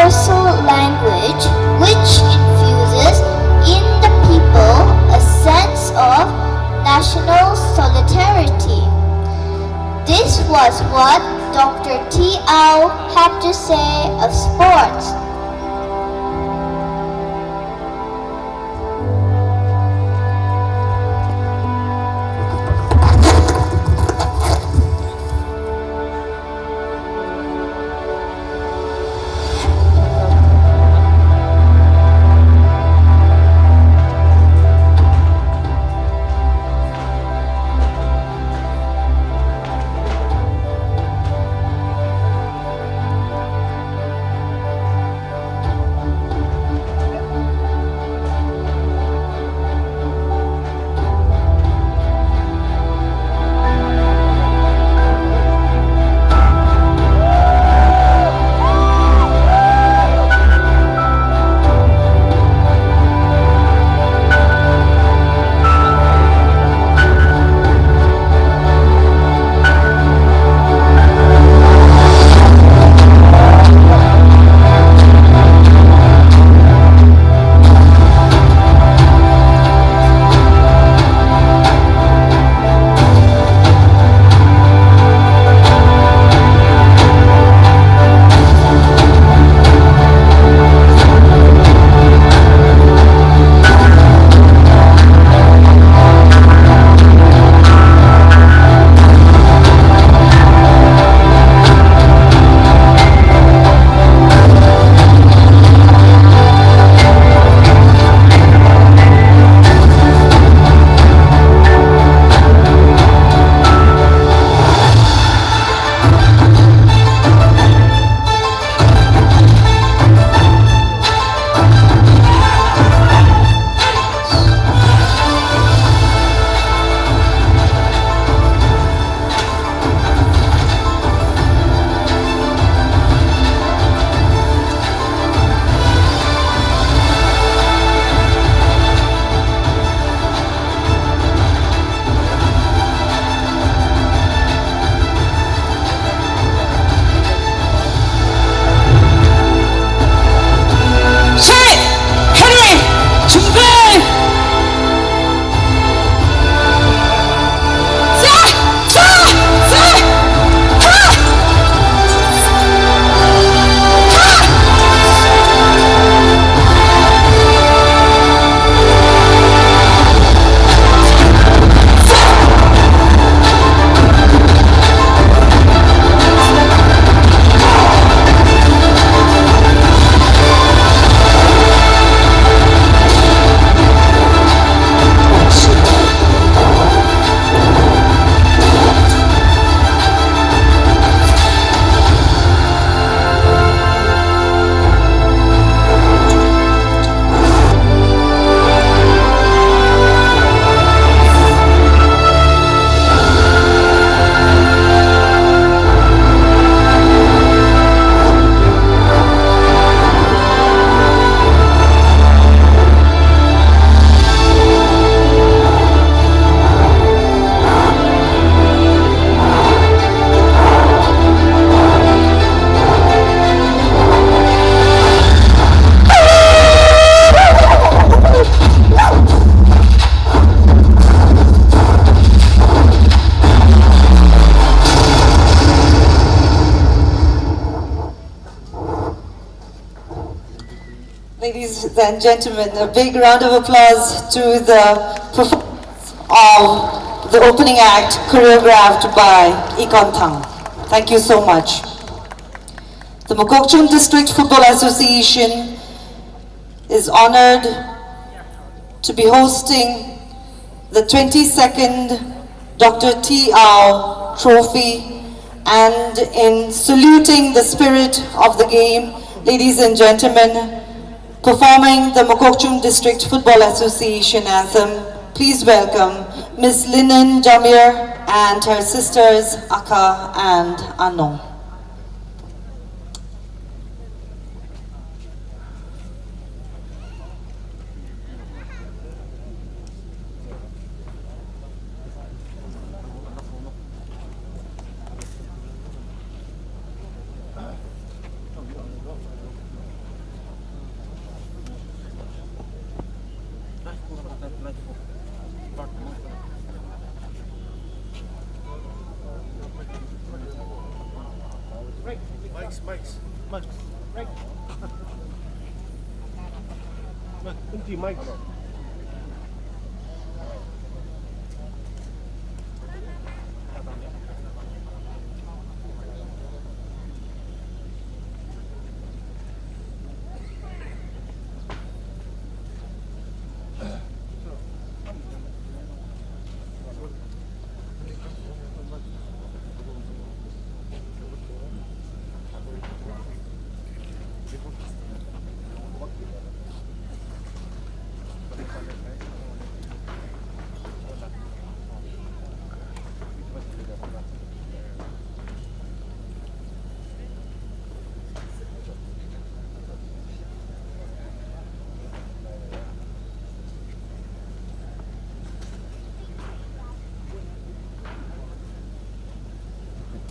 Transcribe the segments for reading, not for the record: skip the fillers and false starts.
universal language which infuses in the people a sense of national solidarity. This was what Dr. T. Au had to say of sports. Ladies and gentlemen, a big round of applause to the performance of the opening act choreographed by Ikontang. Thank you so much. The Mokokchung District Football Association is honored to be hosting the 22nd Dr. T. Au Trophy, and in saluting the spirit of the game, ladies and gentlemen, performing the Mokokchung District Football Association anthem, please welcome Ms. Linen Jamir and her sisters Aka and Anong.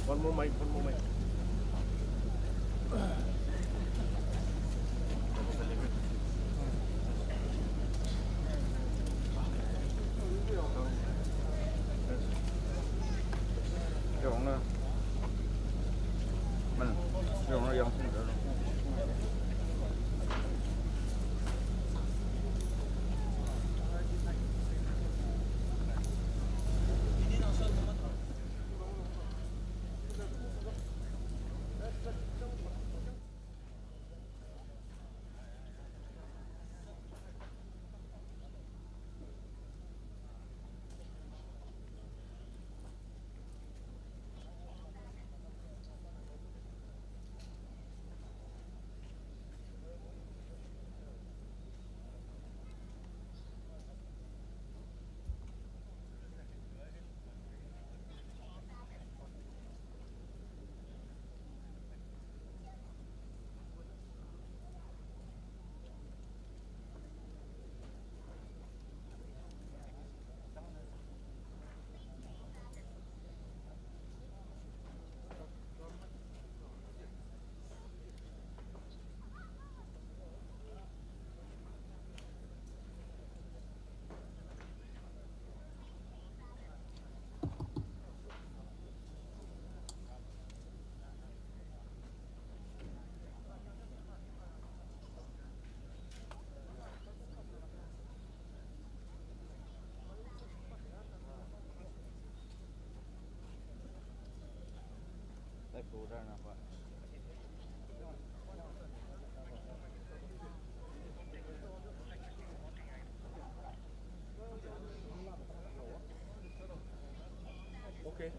One more mic, one more mic. Dùng nữa. Mình dùng nó dùng không được luôn. Đây phụ ra nào vậy? Okay.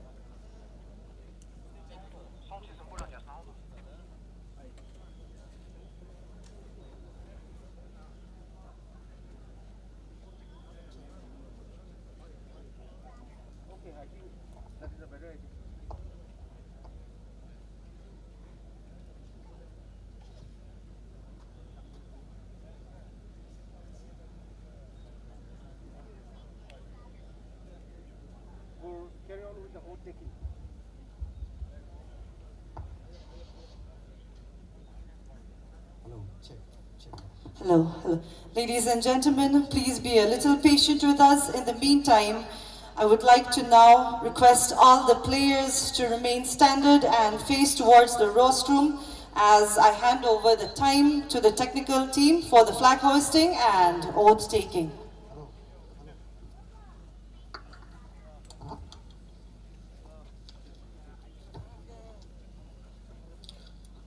Okay, I think that is a better idea. We'll carry on with the whole taking. Hello, hello. Ladies and gentlemen, please be a little patient with us. In the meantime, I would like to now request all the players to remain standard and face towards the rostrum as I hand over the time to the technical team for the flag hoisting and oath taking.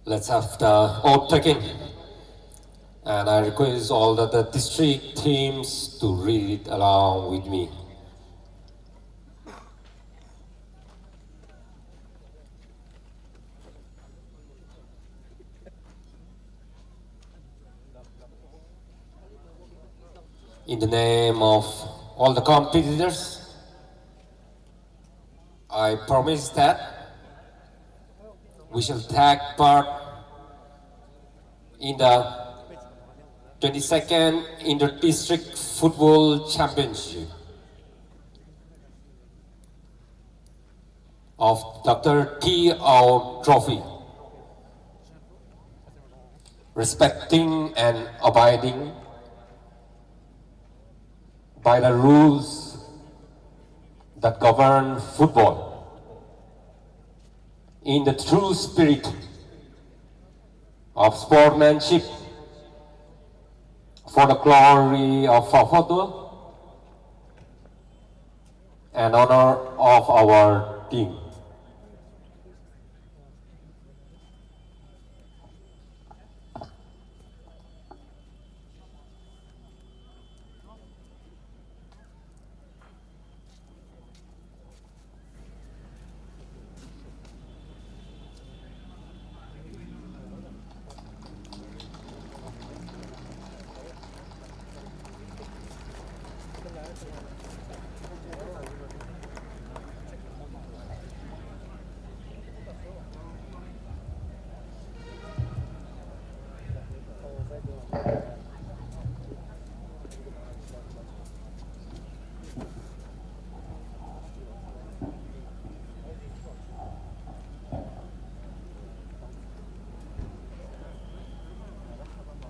Let's have the oath taking. And I request all the district teams to read it along with me. In the name of all the competitors, I promise that we shall take part in the 22nd Inter-District Football Championship of Dr. T.O. Trophy, respecting and abiding by the rules that govern football in the true spirit of sportsmanship for the glory of our Father and honor of our team.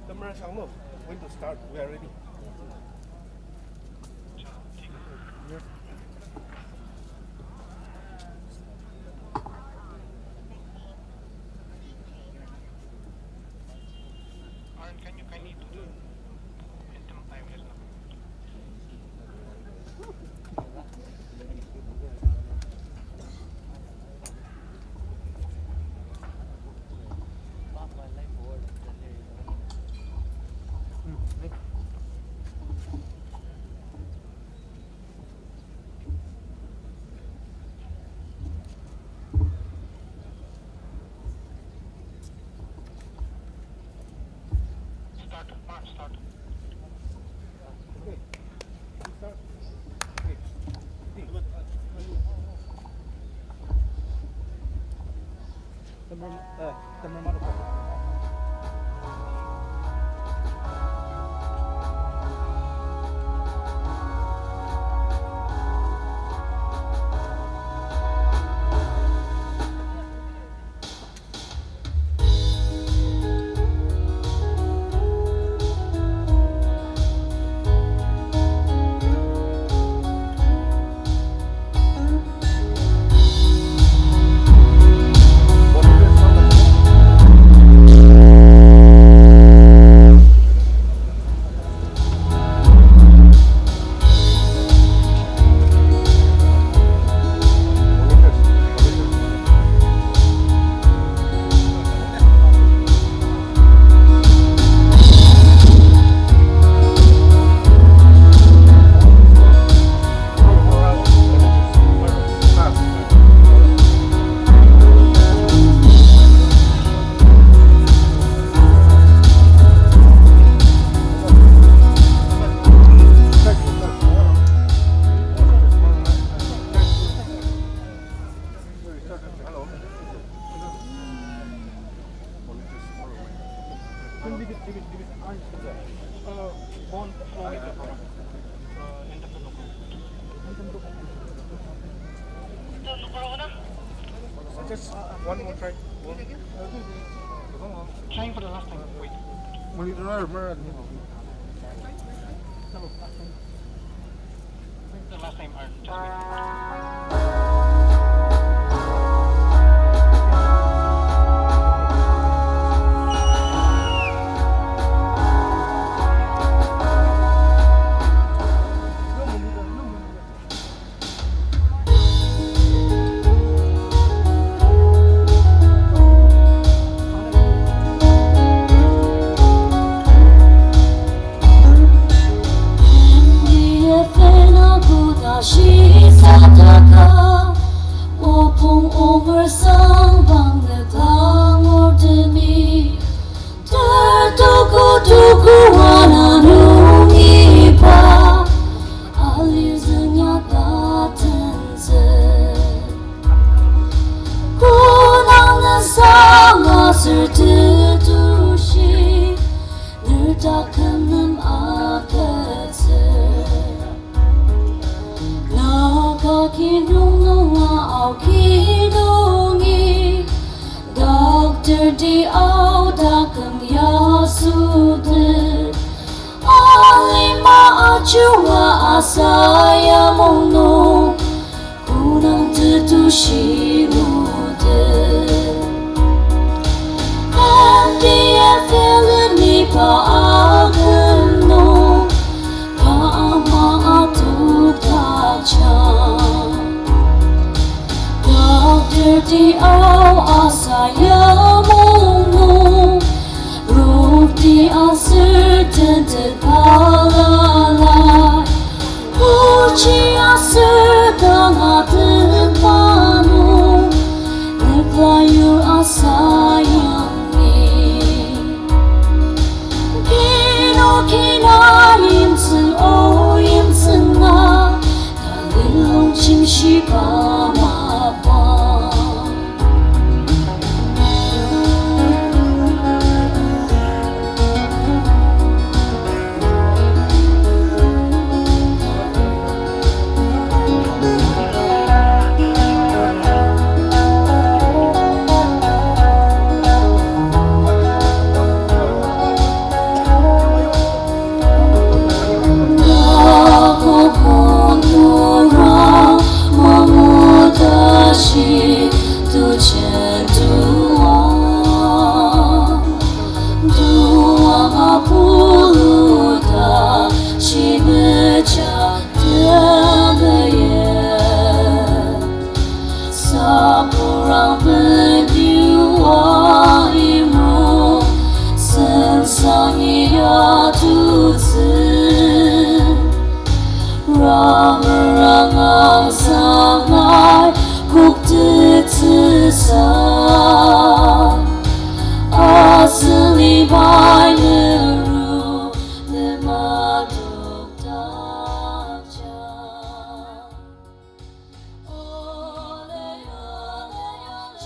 Camera Shangmo, when to start? We are ready. Can you kindly do the anthem timeless now? Start, Mark, start. Okay. Start. Okay. Camera model. Just one more try. Trying for the last time. Wait. The last time, Art. Just wait. Di au da kam ya su de ali ma achua asaya mono kunang tu shi mo de and the đi ao asaya monu ruf đi asır tente palala uchi asır tangatın panu neklayur asayami kino kinarimsin oyimsin na dalilong chimshi pamapa Asli bayneru lemaduk daca ole ole ole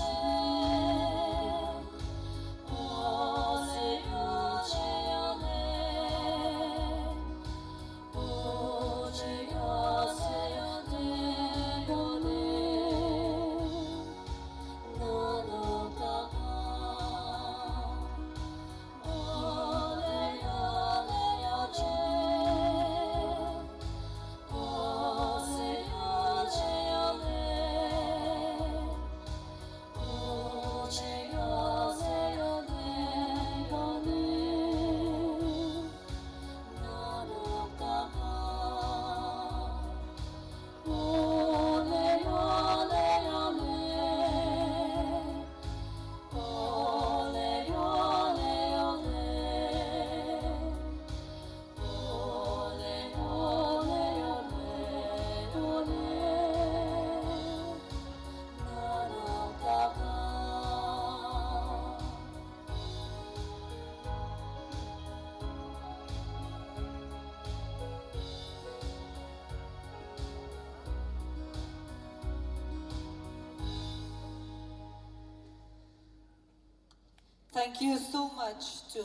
Thank you so much to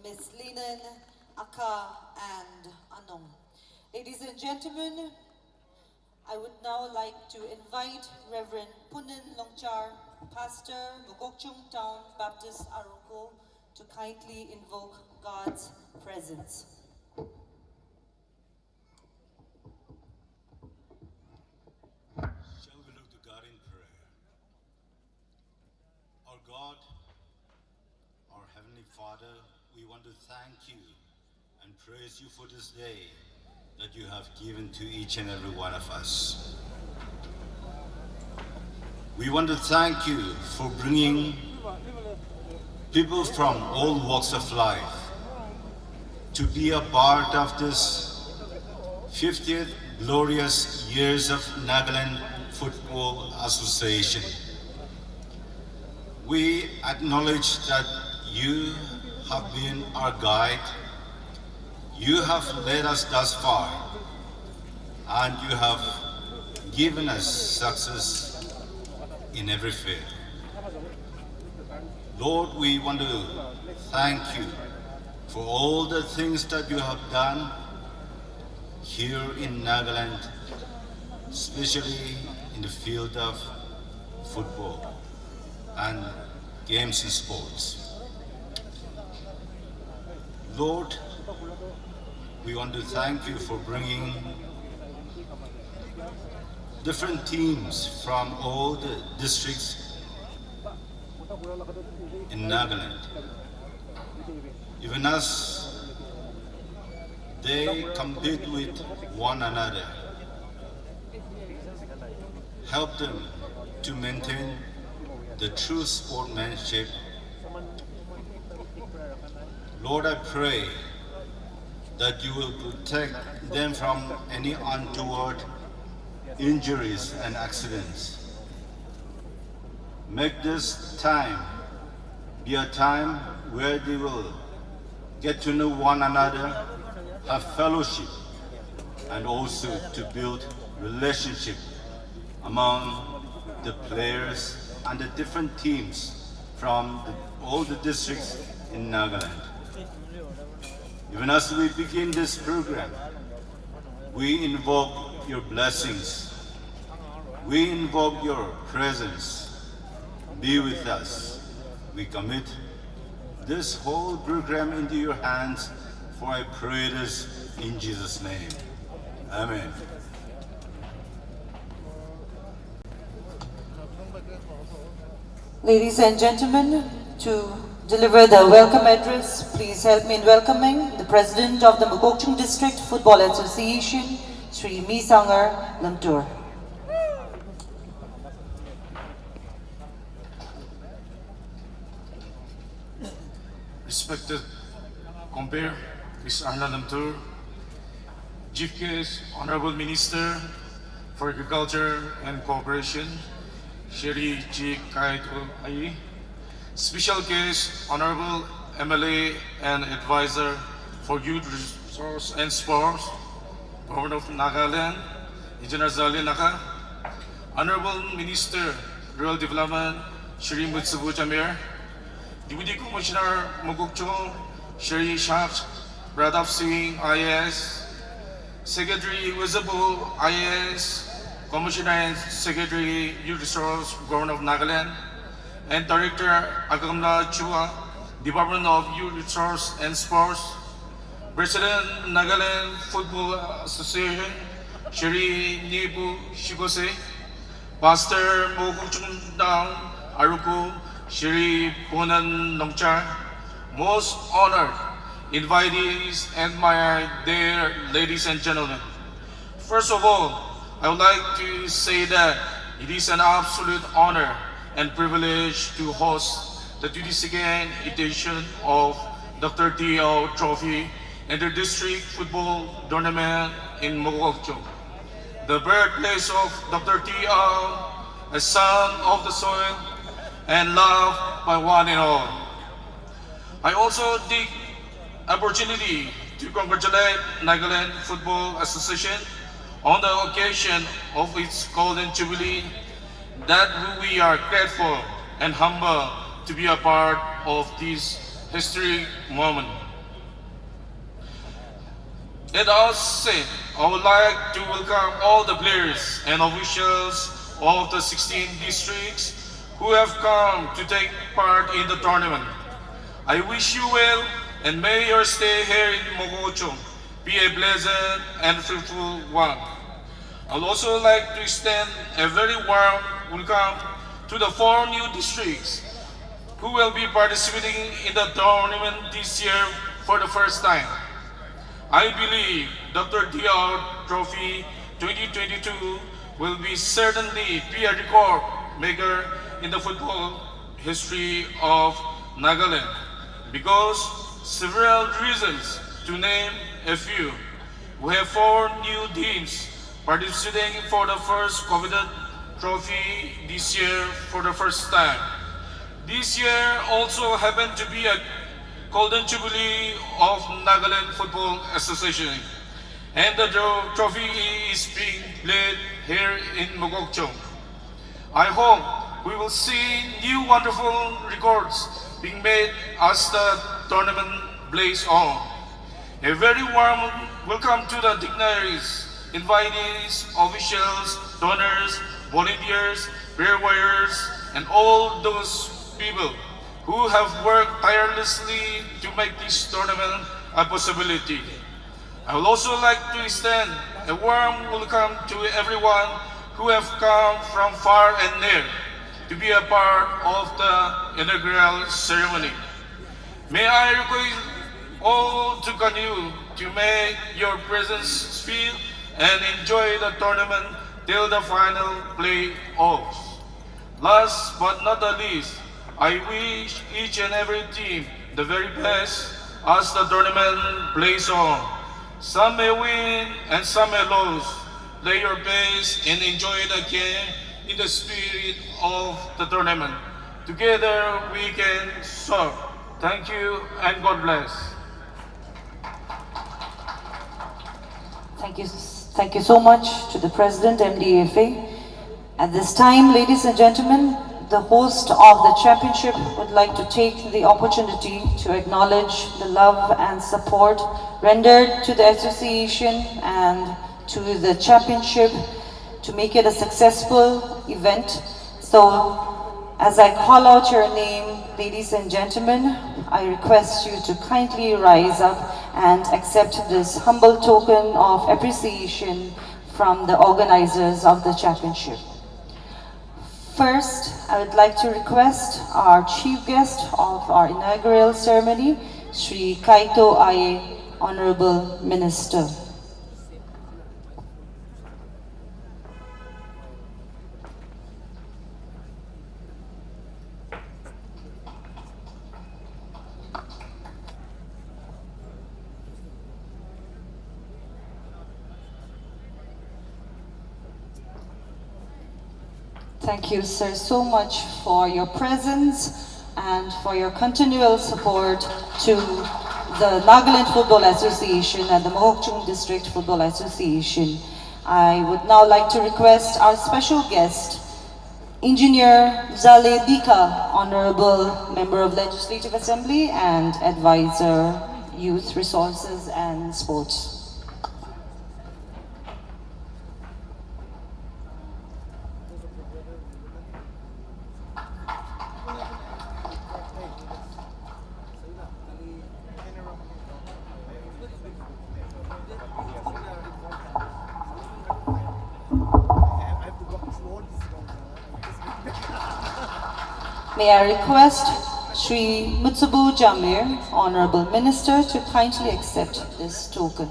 Miss Linen, Aka, and Anong. Ladies and gentlemen, I would now like to invite Reverend Punin Longchar, Pastor, Bugokchung Town Baptist Aroko, to kindly invoke God's presence. Shall we look to God in prayer? Our God, our Heavenly Father, we want to thank you and praise you for this day that you have given to each and every one of us. We want to thank you for bringing people from all walks of life to be a part of this 50th glorious years of Nagaland Football Association. We acknowledge that you have been our guide, you have led us thus far, and you have given us success in every field. Lord, we want to thank you for all the things that you have done here in Nagaland, especially in the field of football and games and sports. Lord, we want to thank you for bringing different teams from all the districts in Nagaland. Even as they compete with one another, help them to maintain the true sportsmanship. Lord, I pray that you will protect them from any untoward injuries and accidents. Make this time be a time where they will get to know one another, have fellowship, and also to build relationship among the players and the different teams from all the districts in Nagaland. Even as we begin this program, we invoke your blessings. We invoke your presence. Be with us. We commit this whole program into your hands, for I pray this in Jesus' name. Amen. Ladies and gentlemen, to deliver the welcome address, please help me in welcoming the President of the Mokokchung District Football Association, Sri Misanger Lamtur. Respected Compere, Mr. Arlan Lamtur, Chief Guest, Honorable Minister for Agriculture and Cooperation, Shri G. Kaito Ai, Special Guest, Honorable MLA and Advisor for Youth Resource and Sports, Governor of Nagaland, Engineer Zali Naka, Honorable Minister, Rural Development, Shri Mutsubu Jamir, Deputy Commissioner Mokokchung, Shri Shak Pradap Singh, IAS, Secretary Visible, IAS, Commissioner and Secretary Youth Resource, Governor of Nagaland, and Director Agamla Chua, Department of Youth Resource and Sports, President Nagaland Football Association, Shri Nibu Shigose, Pastor Mokokchung Dang Aruku, Shri Punan Nongchar, most honored invitees and my dear ladies and gentlemen. First of all, I would like to say that it is an absolute honor and privilege to host the 22nd edition of Dr. T.O. Trophy Inter-District Football Tournament in Mokokchung, the birthplace of Dr. T.O., a son of the soil and loved by one and all. I also take opportunity to congratulate Nagaland Football Association on the occasion of its Golden Jubilee, that we are grateful and humble to be a part of this historic moment. At the outset, I would like to welcome all the players and officials of the 16 districts who have come to take part in the tournament. I wish you well, and may your stay here in Mokokchung be a pleasant and fruitful one. I would also like to extend a very warm welcome to the 4 new districts who will be participating in the tournament this year for the first time. I believe Dr. DR Trophy 2022 will certainly be a record maker in the football history of Nagaland, because several reasons, to name a few. We have 4 new teams participating for the first coveted trophy this year for the first time. This year also happened to be a Golden Jubilee of Nagaland Football Association, and the trophy is being played here in Mokokchung. I hope we will see new wonderful records being made as the tournament plays on. A very warm welcome to the dignitaries, invitees, officials, donors, volunteers, prayer warriors, and all those people who have worked tirelessly to make this tournament a possibility. I would also like to extend a warm welcome to everyone who have come from far and near to be a part of the inaugural ceremony. May I request all to continue to make your presence feel and enjoy the tournament till the final play-offs. Last but not the least, I wish each and every team the very best as the tournament plays on. Some may win and some may lose. Play your best and enjoy the game in the spirit of the tournament. Together we can serve. Thank you and God bless. Thank you so much to the President, MDFA. At this time, ladies and gentlemen, the host of the championship would like to take the opportunity to acknowledge the love and support rendered to the association and to the championship to make it a successful event. So, as I call out your name, ladies and gentlemen, I request you to kindly rise up and accept this humble token of appreciation from the organizers of the championship. First, I would like to request our chief guest of our inaugural ceremony, Sri Kaito Aye, Honorable Minister. Thank you, sir, so much for your presence and for your continual support to the Nagaland Football Association and the Mohokchung District Football Association. I would now like to request our special guest, Engineer Zale Dika, Honorable Member of Legislative Assembly and Advisor, Youth Resources and Sports. May I request Sri Mutsubu Jamir, Honorable Minister, to kindly accept this token.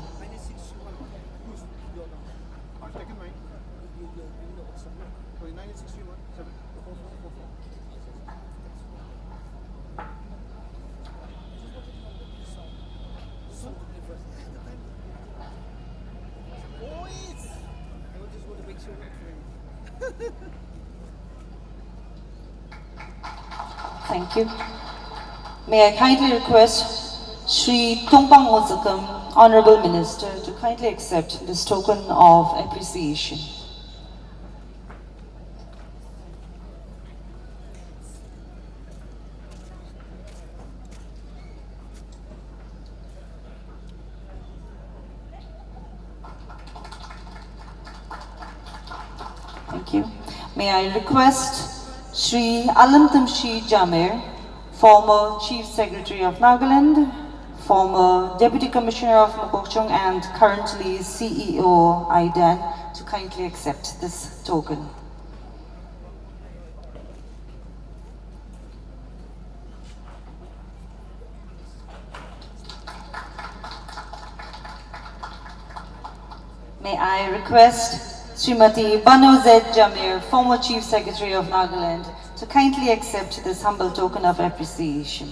Thank you. May I kindly request Sri Tongpang Ozakam, Honorable Minister, to kindly accept this token of appreciation. Thank you. May I request Sri Alamtamshi Jamir, former Chief Secretary of Nagaland, former Deputy Commissioner of Mohokchung and currently CEO IDAN, to kindly accept this token. May I request Srimati Banu Z. Jamir, former Chief Secretary of Nagaland, to kindly accept this humble token of appreciation.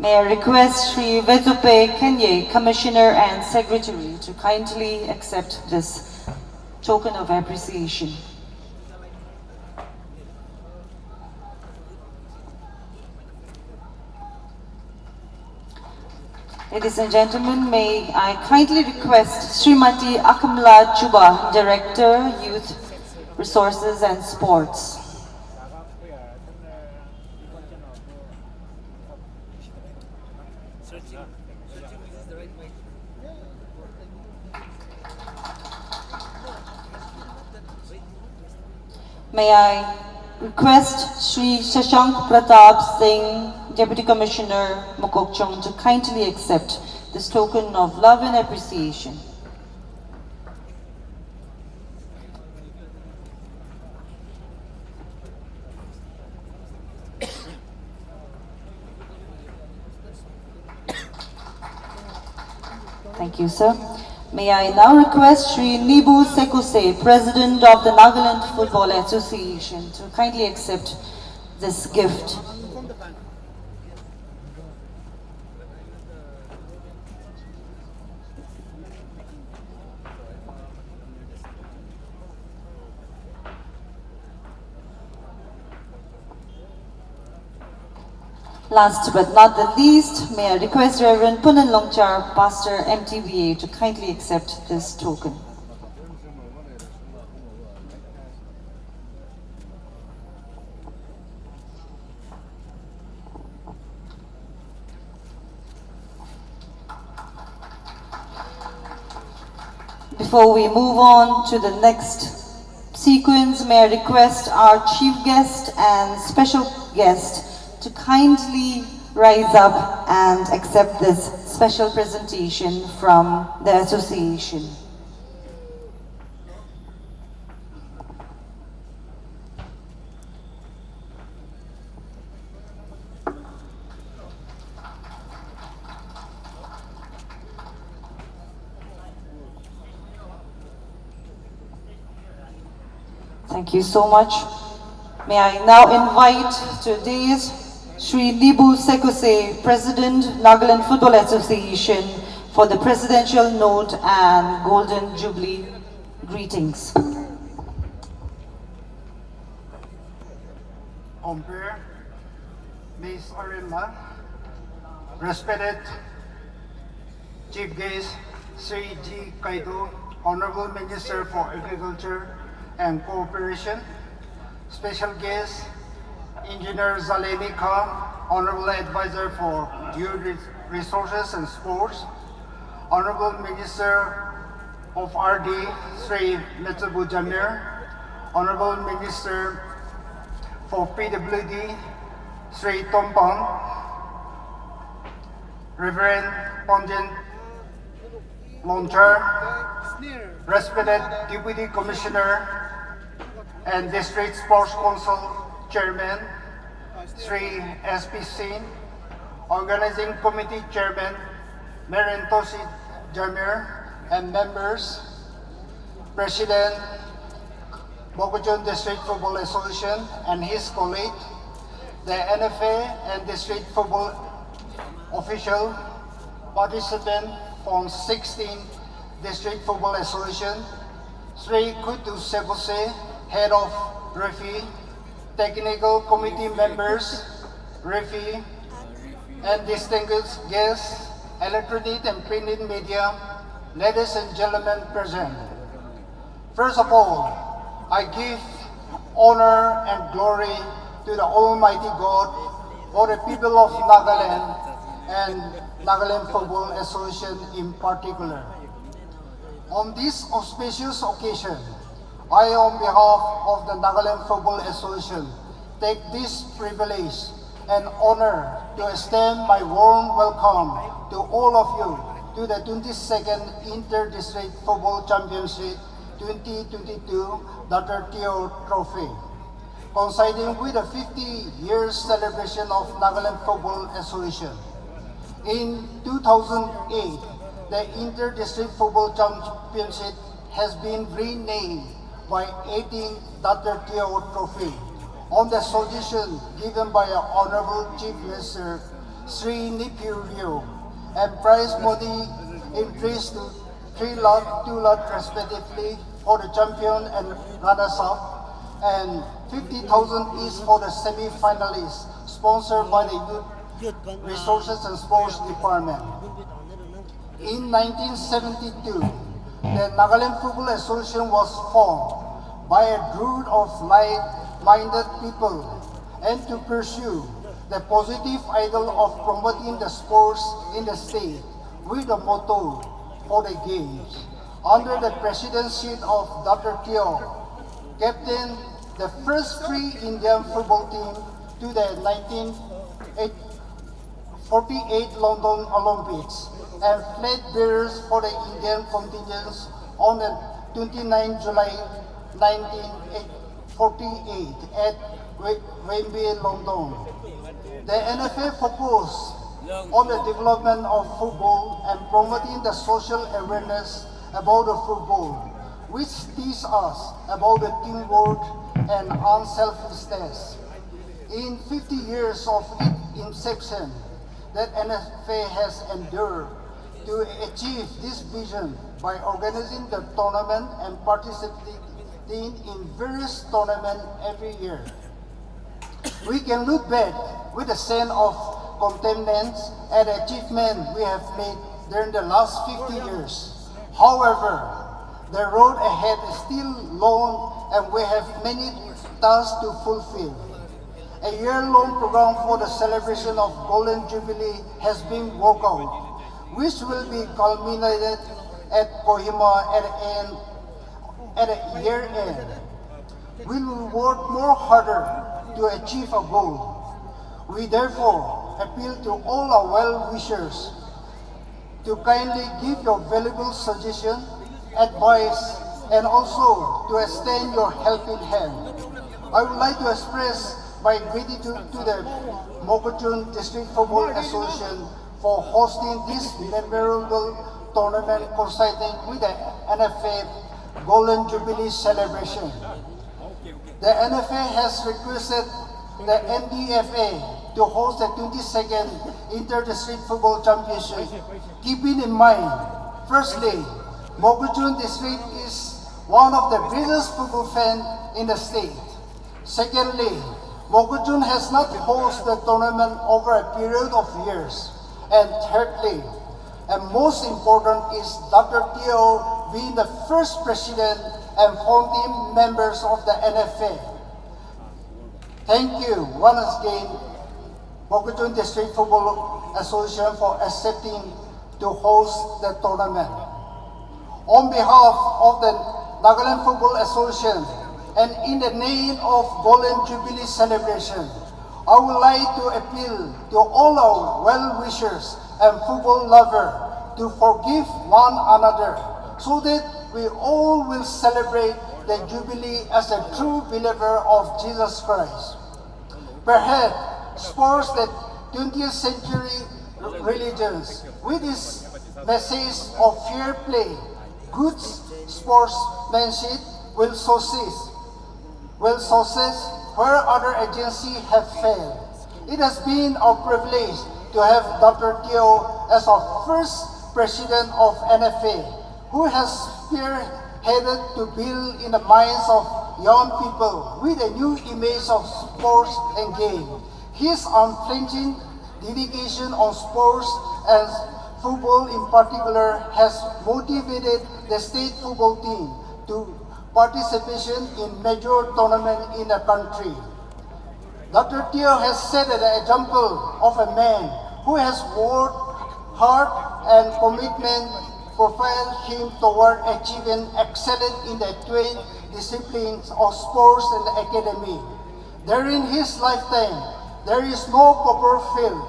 May I request Sri Vezupe Kenye, Commissioner and Secretary, to kindly accept this token of appreciation. Ladies and gentlemen, may I kindly request Srimati Akamla Chuba, Director, Youth Resources and Sports. May I request Sri Shashank Pratap Singh, Deputy Commissioner, Mohokchung, to kindly accept this token of love and appreciation. Thank you, sir. May I now request Sri Nibu Sekuse, President of the Nagaland Football Association, to kindly accept this gift. Last but not the least, may I request Reverend Punan Longchar, Pastor MTBA, to kindly accept this token. Before we move on to the next sequence, may I request our chief guest and special guest to kindly rise up and accept this special presentation from the association. Thank you so much. May I now invite today's Sri Nibu Sekuse, President, Nagaland Football Association, for the Presidential Note and Golden Jubilee greetings. Compare, Ms. Arima, respected Chief Guest Sri G. Kaido, Honorable Minister for Agriculture and Cooperation, Special Guest Engineer Zaleni Khan, Honorable Advisor for Youth Resources and Sports, Honorable Minister of RD Sri Metsabu Jamir, Honorable Minister for PWD Sri Tompang, Reverend Ponjen Lonchar, respected Deputy Commissioner and District Sports Council Chairman Sri S.P. Singh, Organizing Committee Chairman Merin Tosi Jamir, and members, President Bokujun District Football Association and his colleague, the NFA and District Football official, participant from 16 District Football Association, Sri Kutu Sekuse, Head of Referee, Technical Committee members, referee, and distinguished guests, electronic and printed media, ladies and gentlemen present. First of all, I give honor and glory to the Almighty God for the people of Nagaland and Nagaland Football Association in particular. On this auspicious occasion, I, on behalf of the Nagaland Football Association, take this privilege and honor to extend my warm welcome to all of you to the 22nd Inter-District Football Championship 2022 Dr. Teo Trophy, coinciding with the 50 years celebration of Nagaland Football Association. In 2008, the Inter-District Football Championship has been renamed by 18th Dr. Teo Trophy on the suggestion given by our Honorable Chief Minister Sri Nipu Rio, and prize money increased to 3 lakh, 2 lakh respectively for the champion and runners-up, and 50,000 each for the semi-finalists, sponsored by the Youth Resources and Sports Department. In 1972, the Nagaland Football Association was formed by a group of like-minded people and to pursue the positive ideal of promoting the sports in the state with the motto for the games. Under the presidency of Dr. Teo, captained the first free Indian football team to the 1948 London Olympics and flag bearers for the Indian contingents on the 29 July 1948 at Wembley, London. The NFA focused on the development of football and promoting the social awareness about the football, which teach us about the teamwork and unselfishness. In 50 years of its inception, that NFA has endured to achieve this vision by organizing the tournament and participating in various tournaments every year. We can look back with a sense of contentment at the achievement we have made during the last 50 years. However, the road ahead is still long and we have many tasks to fulfill. A year-long program for the celebration of Golden Jubilee has been worked out, which will be culminated at Kohima at the year end. We will work more harder to achieve a goal. We therefore appeal to all our well-wishers to kindly give your valuable suggestion, advice, and also to extend your helping hand. I would like to express my gratitude to the Mokochun District Football Association for hosting this memorable tournament coinciding with the NFA Golden Jubilee celebration. The NFA has requested the NDFA to host the 22nd Inter-District Football Championship, keeping in mind, firstly, Mokochun District is one of the biggest football fans in the state. Secondly, Mokochun has not hosted the tournament over a period of years. And thirdly, and most important is Dr. Teo being the first president and founding members of the NFA. Thank you once again, Mokochun District Football Association, for accepting to host the tournament. On behalf of the Nagaland Football Association and in the name of Golden Jubilee celebration, I would like to appeal to all our well-wishers and football lovers to forgive one another so that we all will celebrate the Jubilee as a true believer of Jesus Christ. Perhaps sports that 20th century religions with its message of fair play, good sportsmanship will success where other agencies have failed. It has been our privilege to have Dr. Teo as our first president of NFA, who has spearheaded to build in the minds of young people with a new image of sports and game. His unflinching dedication on sports and football in particular has motivated the state football team to participation in major tournaments in the country. Dr. Teo has set an example of a man who has worked hard and commitment propelled him toward achieving excellence in the twin disciplines of sports and academy. During his lifetime, there is no proper field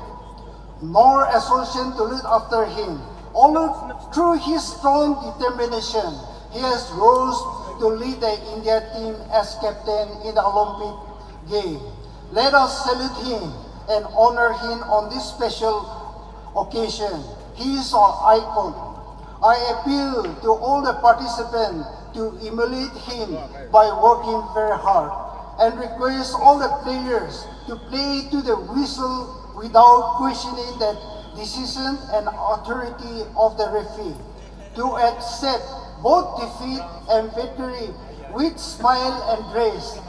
nor association to look after him. Only through his strong determination, he has rose to lead the India team as captain in the Olympic game. Let us salute him and honor him on this special occasion. He is our icon. I appeal to all the participants to emulate him by working very hard and request all the players to play to the whistle without questioning the decision and authority of the referee, to accept both defeat and victory with smile and grace,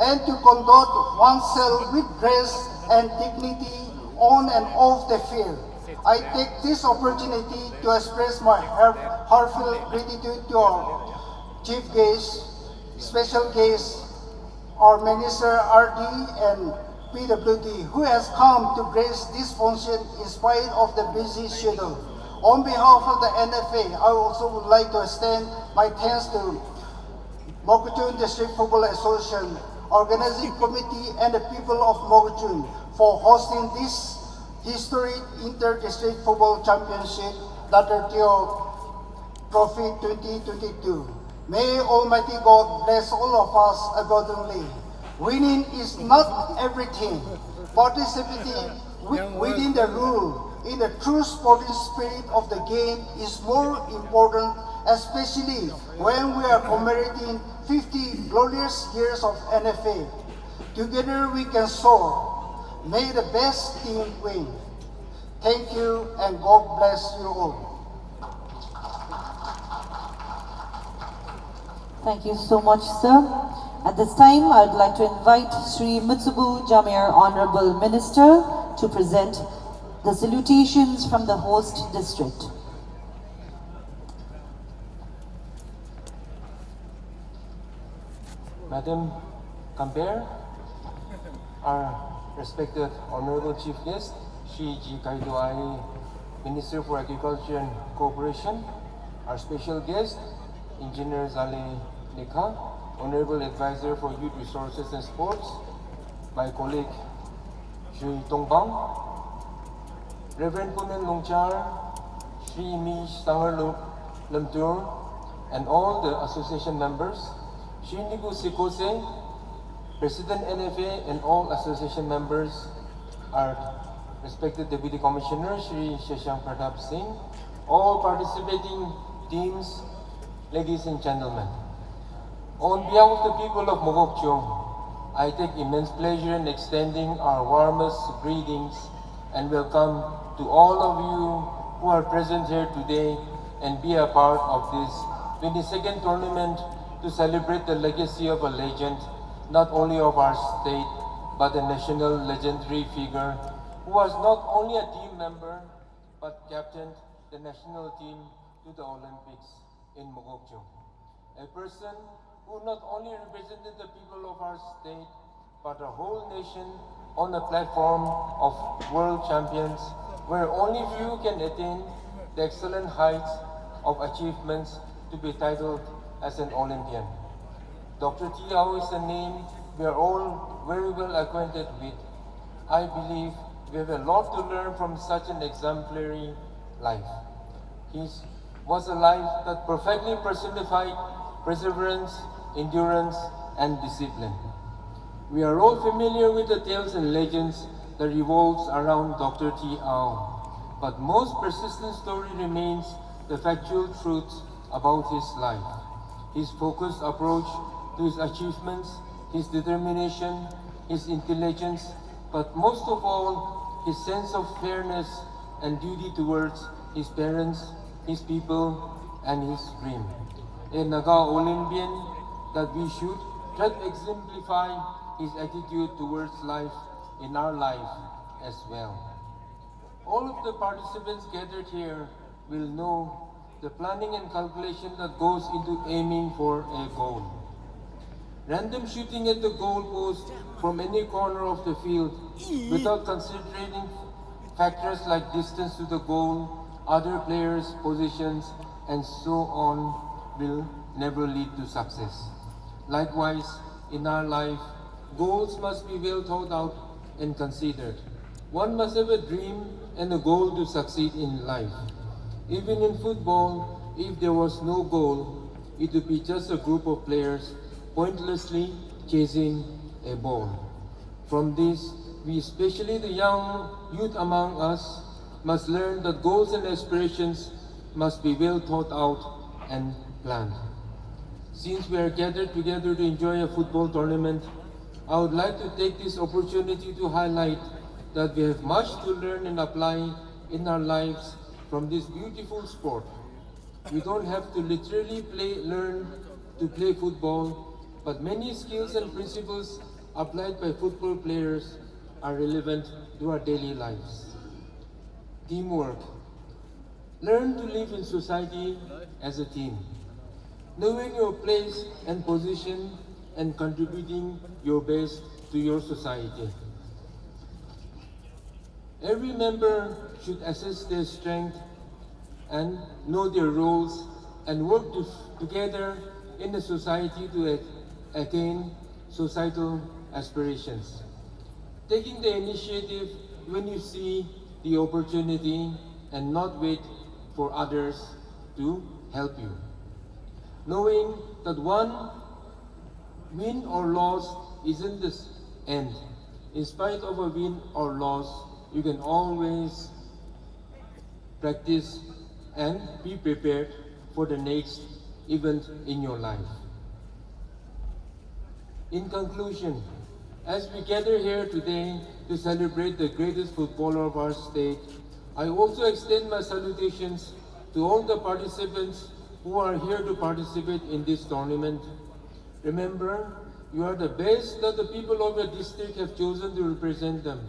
and to conduct oneself with grace and dignity on and off the field. I take this opportunity to express my heartfelt gratitude to our chief guest, special guest, our Minister RD and PWD, who has come to grace this function in spite of the busy schedule. On behalf of the NFA, I also would like to extend my thanks to Mokochun District Football Association, Organizing Committee, and the people of Mokochun for hosting this historic Inter-District Football Championship, Dr. Teo Trophy 2022. May Almighty God bless all of us abundantly. Winning is not everything. Participating within the rule in the true sporting spirit of the game is more important, especially when we are commemorating 50 glorious years of NFA. Together we can soar. May the best team win. Thank you and God bless you all. Thank you so much, sir. At this time, I would like to invite Sri Mitsubu Jamir, Honorable Minister, to present the salutations from the host district. Madam Camper, our respected Honorable Chief Guest, Shri G. Kaido Ai, Minister for Agriculture and Cooperation, our special guest, Engineer Zale Lekha, Honorable Advisor for Youth Resources and Sports, my colleague Shri Tongbang, Reverend Punen Longchar, Shri Mish Sangar Lamtur, and all the association members, Shri Nigu Sikose, President NFA, and all association members, our respected Deputy Commissioner, Shri Shashank Pratap Singh, all participating teams, ladies and gentlemen. On behalf of the people of Mogokchung, I take immense pleasure in extending our warmest greetings and welcome to all of you who are present here today and be a part of this 22nd tournament to celebrate the legacy of a legend, not only of our state, but a national legendary figure who was not only a team member, but captained the national team to the Olympics in Mogokchung. A person who not only represented the people of our state, but a whole nation on a platform of world champions, where only few can attain the excellent heights of achievements to be titled as an Olympian. Dr. Tiao is a name we are all very well acquainted with. I believe we have a lot to learn from such an exemplary life. His was a life that perfectly personified perseverance, endurance, and discipline. We are all familiar with the tales and legends that revolves around Dr. T. Ao, but most persistent story remains the factual truth about his life. His focused approach to his achievements, his determination, his intelligence, but most of all, his sense of fairness and duty towards his parents, his people, and his dream. A Naga Olympian that we should try to exemplify his attitude towards life in our life as well. All of the participants gathered here will know the planning and calculation that goes into aiming for a goal. Random shooting at the goal post from any corner of the field without considering factors like distance to the goal, other players' positions, and so on will never lead to success. Likewise, in our life, goals must be well thought out and considered. One must have a dream and a goal to succeed in life. Even in football, if there was no goal, it would be just a group of players pointlessly chasing a ball. From this, we, especially the young youth among us, must learn that goals and aspirations must be well thought out and planned. Since we are gathered together to enjoy a football tournament, I would like to take this opportunity to highlight that we have much to learn and apply in our lives from this beautiful sport. We don't have to literally learn to play football, but many skills and principles applied by football players are relevant to our daily lives. Teamwork. Learn to live in society as a team, knowing your place and position and contributing your best to your society. Every member should assess their strength and know their roles and work together in a society to attain societal aspirations. Taking the initiative when you see the opportunity and not wait for others to help you. Knowing that one win or loss isn't the end. In spite of a win or loss, you can always practice, and be prepared for the next event in your life. In conclusion, as we gather here today to celebrate the greatest footballer of our state, I also extend my salutations to all the participants who are here to participate in this tournament. Remember, you are the best that the people of your district have chosen to represent them.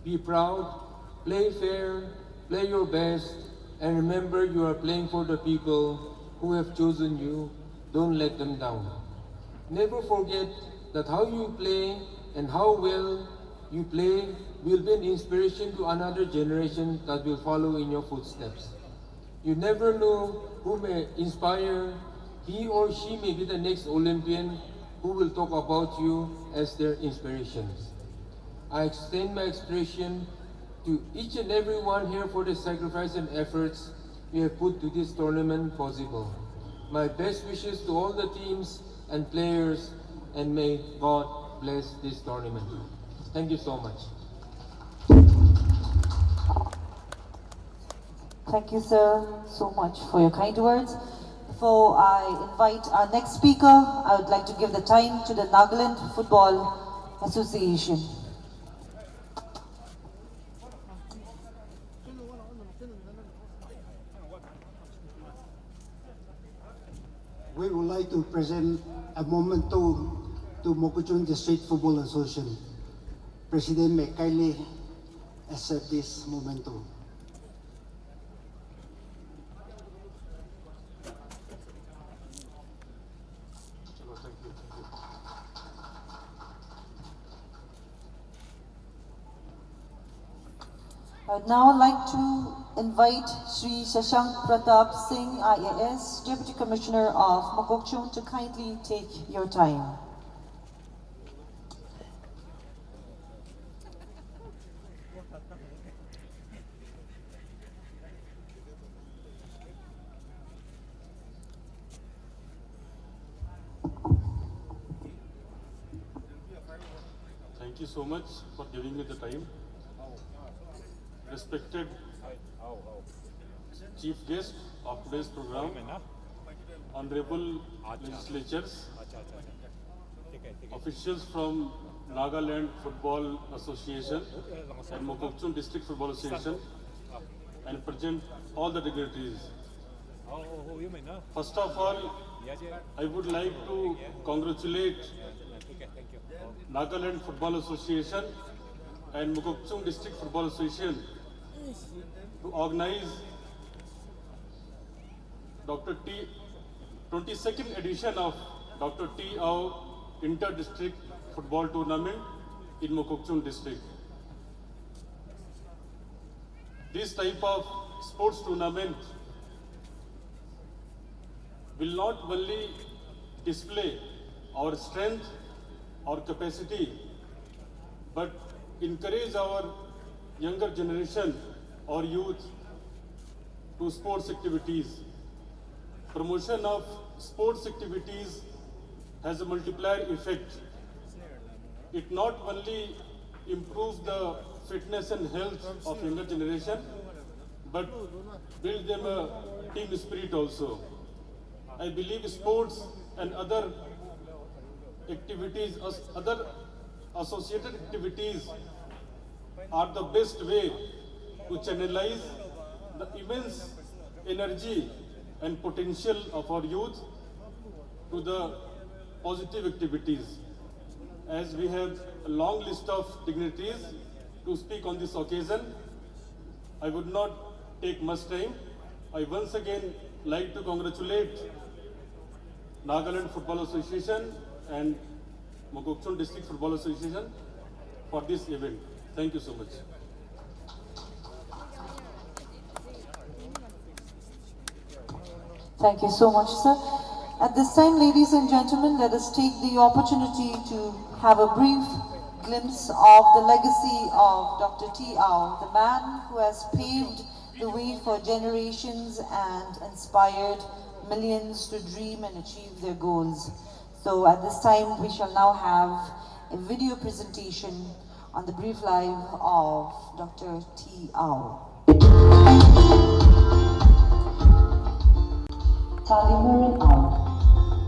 Be proud, play fair, play your best, and remember you are playing for the people who have chosen you. Don't let them down. Never forget that how you play and how well you play will be an inspiration to another generation that will follow in your footsteps. You never know who may inspire. He or she may be the next Olympian who will talk about you as their inspirations. I extend my expression to each and every one here for the sacrifice and efforts you have put to this tournament possible. My best wishes to all the teams and players, and may God bless this tournament. Thank you so much. Thank you, sir, so much for your kind words. Before I invite our next speaker, I would like to give the time to the Nagaland Football Association. We would like to present a moment to Mokuchon District Football Association. President may kindly accept this memento. I would now like to invite Sri Shashank Pratap Singh, IAS, Deputy Commissioner of Mokokchung, to kindly take your time. Thank you so much for giving me the time. Respected Chief Guest of today's program, Honorable Legislatures, officials from Nagaland Football Association and Mokokchung District Football Association, and present all the dignitaries. First of all, I would like to congratulate Nagaland Football Association and Mokokchung District Football Association to organize Dr. T 22nd edition of Dr. T Ao Inter-District Football Tournament in Mokokchung District. This type of sports tournament will not only display our strength, our capacity, but encourage our younger generation or youth to sports activities. Promotion of sports activities has a multiplier effect. It not only improves the fitness and health of younger generation, but build them a team spirit also. I believe sports and other activities, other associated activities are the best way to channelize the immense energy and potential of our youth to the positive activities. As we have a long list of dignitaries to speak on this occasion, I would not take much time. I once again like to congratulate Nagaland Football Association and Mokokchung District Football Association for this event. Thank you so much. Thank you so much, sir. At this time, ladies and gentlemen, let us take the opportunity to have a brief glimpse of the legacy of Dr. T. Ao, the man who has paved the way for generations and inspired millions to dream and achieve their goals. So at this time, we shall now have a video presentation on the brief life of Dr. T. Ao. Talimaran Au,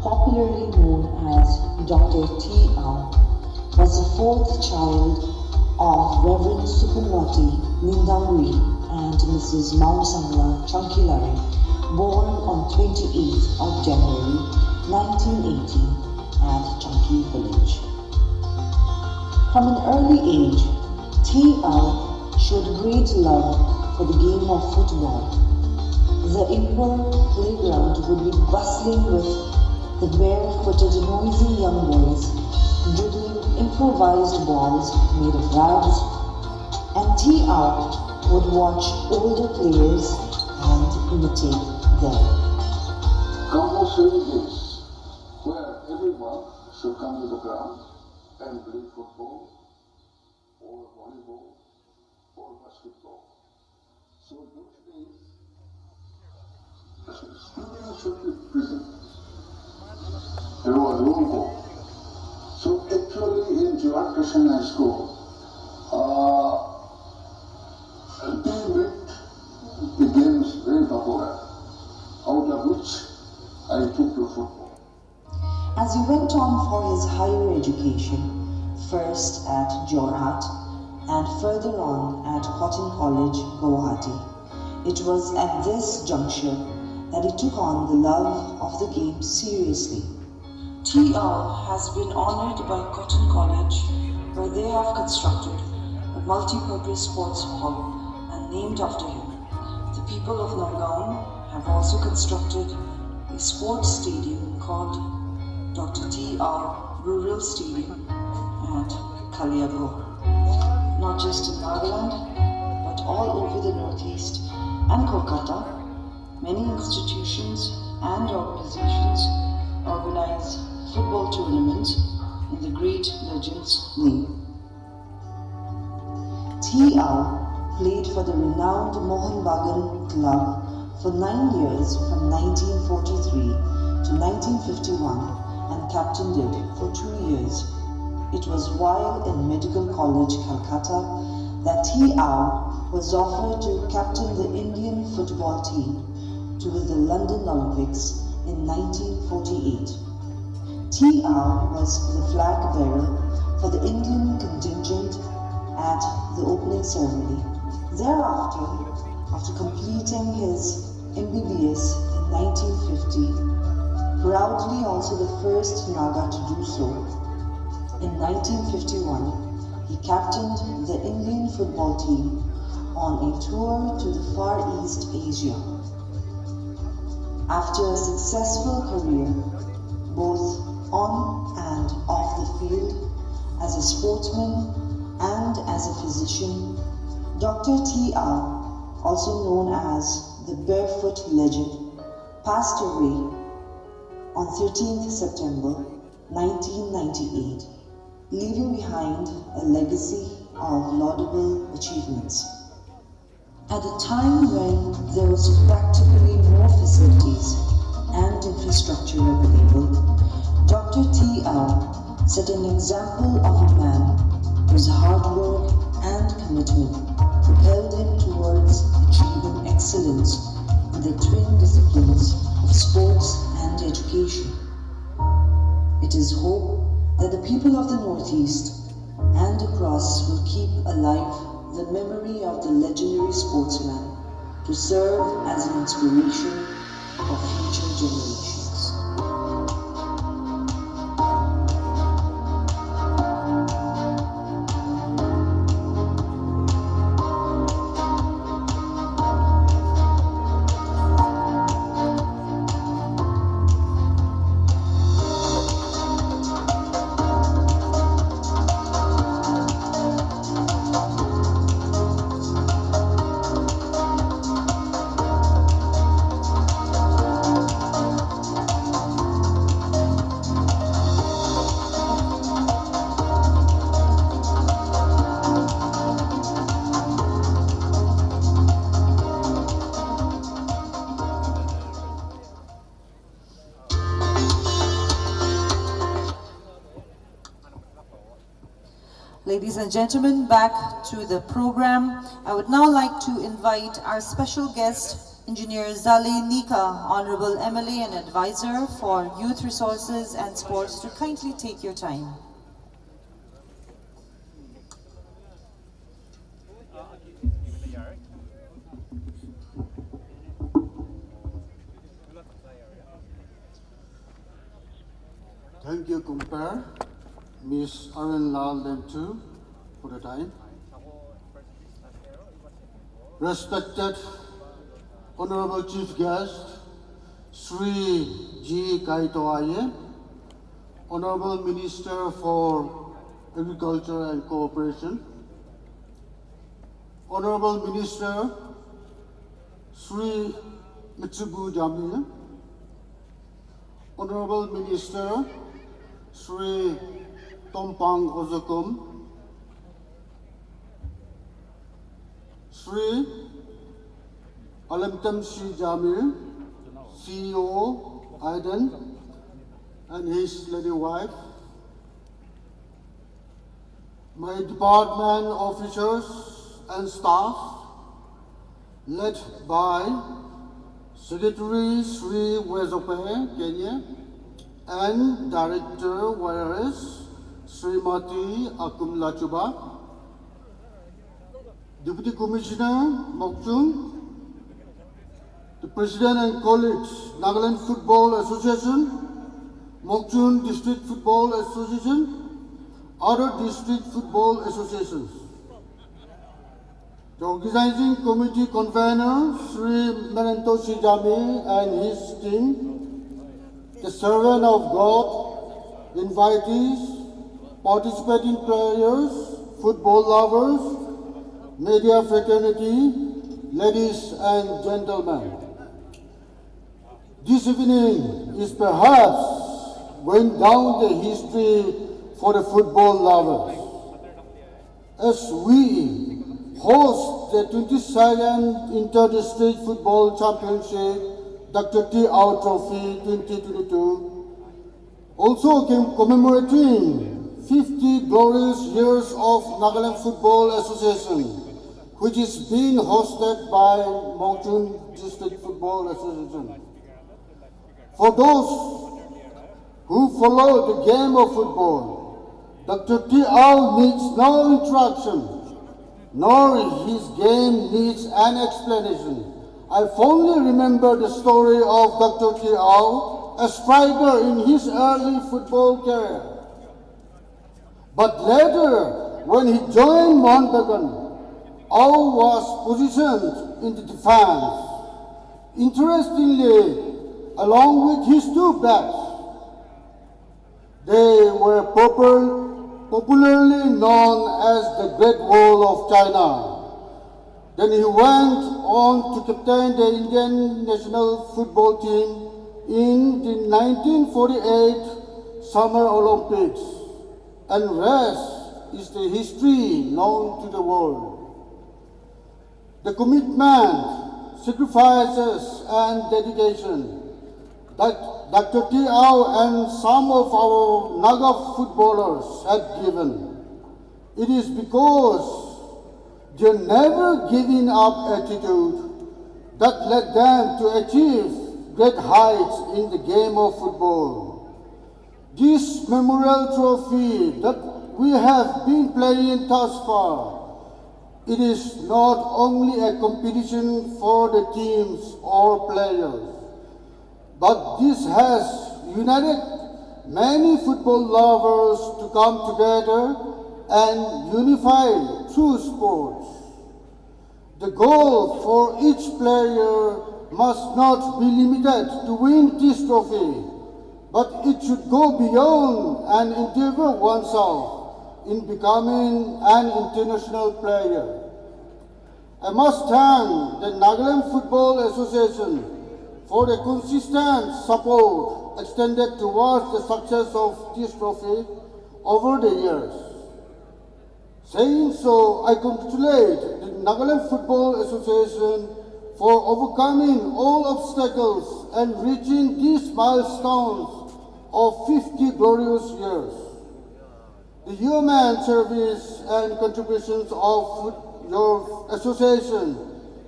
popularly known as Dr. T. Au, was the fourth child of Reverend Sukunwati Nindanguri and Mrs. Mausangla Chankilare, born on 28th of January 1980 at Chanki village. From an early age, T. Au showed great love for the game of football. The indoor playground would be bustling with the barefooted, noisy young boys dribbling improvised balls made of rags, and T.R. would watch older players and imitate them. Compulsory games, where everyone should come to the ground and play football, or volleyball, or basketball. So those days, students should be present. There was roll call. So actually in Jawad Christian High School, they made the games very popular, out of which I took to football. As he went on for his higher education, first at Jorhat and further on at Cotton College, Guwahati, it was at this juncture that he took on the love of the game seriously. T.R. has been honored by Cotton College, where they have constructed a multi-purpose sports hall and named after him. The people of Nagaon have also constructed a sports stadium called Dr. T.R. Rural Stadium at Kaliapur. Not just in Nagaland, but all over the Northeast and Kolkata, many institutions and organizations organize football tournaments in the great legend's name. T.R. played for the renowned Mohan Bagan club for 9 years from 1943 to 1951 and captained it for 2 years. It was while in Medical College, Calcutta, that T.R. was offered to captain the Indian football team to the London Olympics in 1948. T.R. was the flag bearer for the Indian contingent at the opening ceremony. Thereafter, after completing his MBBS in 1950, proudly also the first Naga to do so, in 1951, he captained the Indian football team on a tour to the Far East Asia. After a successful career, both on and off the field, as a sportsman and as a physician, Dr. T.R., also known as the Barefoot Legend, passed away on 13th September 1998, leaving behind a legacy of laudable achievements. At a time when there was practically no facilities and infrastructure available, Dr. T.R. set an example of a man whose hard work and commitment propelled him towards achieving excellence in the twin disciplines of sports and education. It is hoped that the people of the Northeast and across will keep alive the memory of the legendary sportsman to serve as an inspiration for future generations. Ladies and gentlemen, back to the program. I would now like to invite our special guest, Engineer Zali Nika, Honorable MLA and Advisor for Youth Resources and Sports, to kindly take your time. Thank you, Compare, Ms. Aaron Lal Lentu, for the time. Respected Honorable Chief Guest, Sri G. Kaito Aye, Honorable Minister for Agriculture and Cooperation, Honorable Minister Sri Mitsubu Jamia, Honorable Minister Sri Tompang Ozokum, Sri Alamtam Shi Jamir, CEO Aiden, and his lady wife, my department officers and staff, led by Secretary Sri Wezope, Kenya, and Director Wires Srimati Akum Lachuba, Deputy Commissioner Mokchun, the President and colleagues, Nagaland Football Association, Mokchun District Football Association, other district football associations. The organizing committee convener, Sri Menentoshi Jami and his team, the servant of God, invitees, participating players, football lovers, media fraternity, ladies and gentlemen. This evening is perhaps going down the history for the football lovers, as we host the 22nd Inter-District Football Championship, Dr. T. Au Trophy 2022, also commemorating 50 glorious years of Nagaland Football Association, which is being hosted by Mokchun District Football Association. For those who follow the game of football, Dr. T. Au needs no instruction, nor his game needs an explanation. I fondly remember the story of Dr. T. Au, a striker in his early football career. But later, when he joined Mountbatten, Au was positioned in the defense. Interestingly, along with his two backs, they were popularly known as the Great Wall of China. Then he went on to captain the Indian national football team in the 1948 Summer Olympics, and rest is the history known to the world. The commitment, sacrifices, and dedication that Dr. T. Au and some of our Naga footballers had given, it is because their never giving up attitude that led them to achieve great heights in the game of football. This memorial trophy that we have been playing thus far, it is not only a competition for the teams or players, but this has united many football lovers to come together and unify through sports. The goal for each player must not be limited to win this trophy, but it should go beyond and endeavor oneself in becoming an international player. I must thank the Nagaland Football Association for the consistent support extended towards the success of this trophy over the years. Saying so, I congratulate the Nagaland Football Association for overcoming all obstacles and reaching these milestones of 50 glorious years. the human service and contributions of your association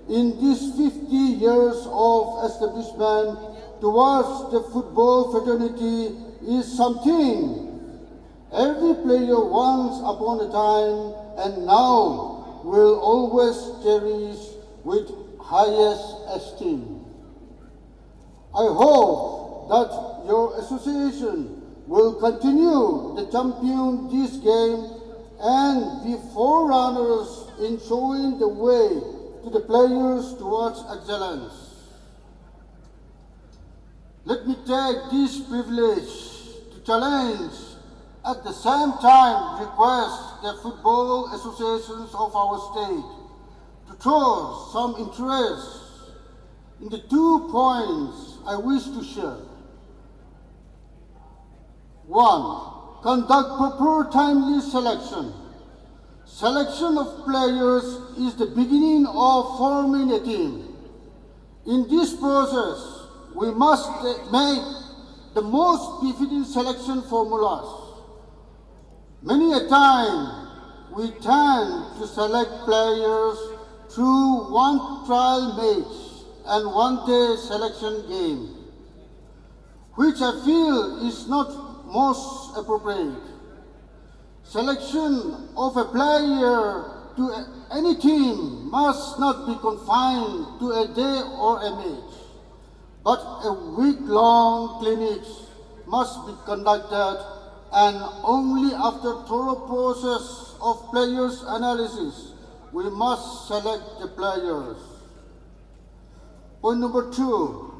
in these 50 years of establishment towards the football fraternity is something every player once upon a time and now will always cherish with highest esteem. I hope that your association will continue to champion this game and be forerunners in showing the way to the players towards excellence. Let me take this privilege to challenge, at the same time request the football associations of our state to show some interest in the 2 points I wish to share. 1. Conduct proper timely selection. Selection of players is the beginning of forming a team. In this process, we must make the most befitting selection formulas. Many a time, we tend to select players through one trial match and one-day selection game, which I feel is not most appropriate. Selection of a player to any team must not be confined to a day or a match, but a week-long clinic must be conducted, and only after thorough process of players' analysis, we must select the players. Point number 2,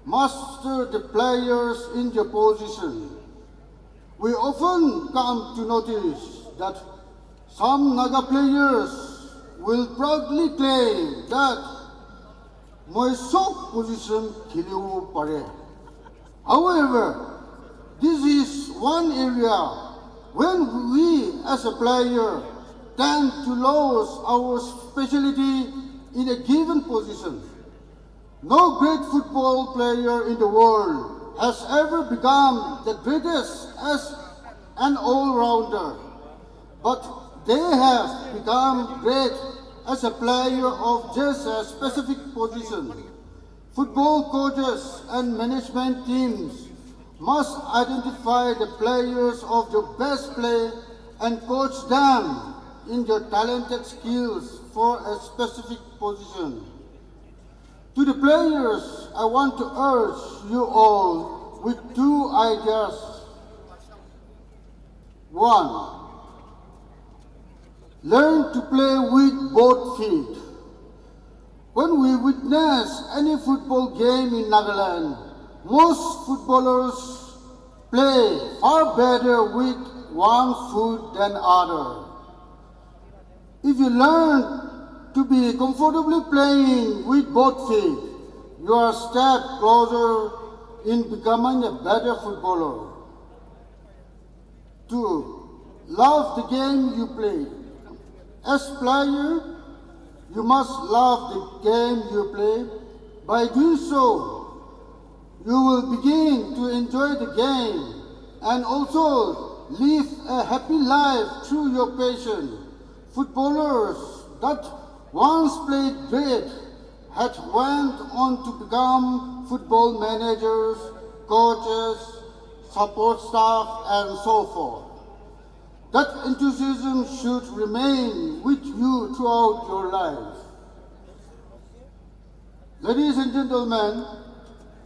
master the players in their position. We often come to notice that some Naga players will proudly claim that my soft position khiliu pare. However, this is one area when we as a player tend to lose our specialty in a given position. No great football player in the world has ever become the greatest as an all-rounder, but they have become great as a player of just a specific position. Football coaches and management teams must identify the players of their best play and coach them in their talented skills for a specific position. To the players, I want to urge you all with 2 ideas. 1. Learn to play with both feet. When we witness any football game in Nagaland, most footballers play far better with one foot than other. If you learn to be comfortably playing with both feet, you are a step closer in becoming a better footballer. 2. Love the game you play. As a player, you must love the game you play. By doing so, you will begin to enjoy the game and also live a happy life through your passion. Footballers that once played great had went on to become football managers, coaches, support staff, and so forth. That enthusiasm should remain with you throughout your life. Ladies and gentlemen,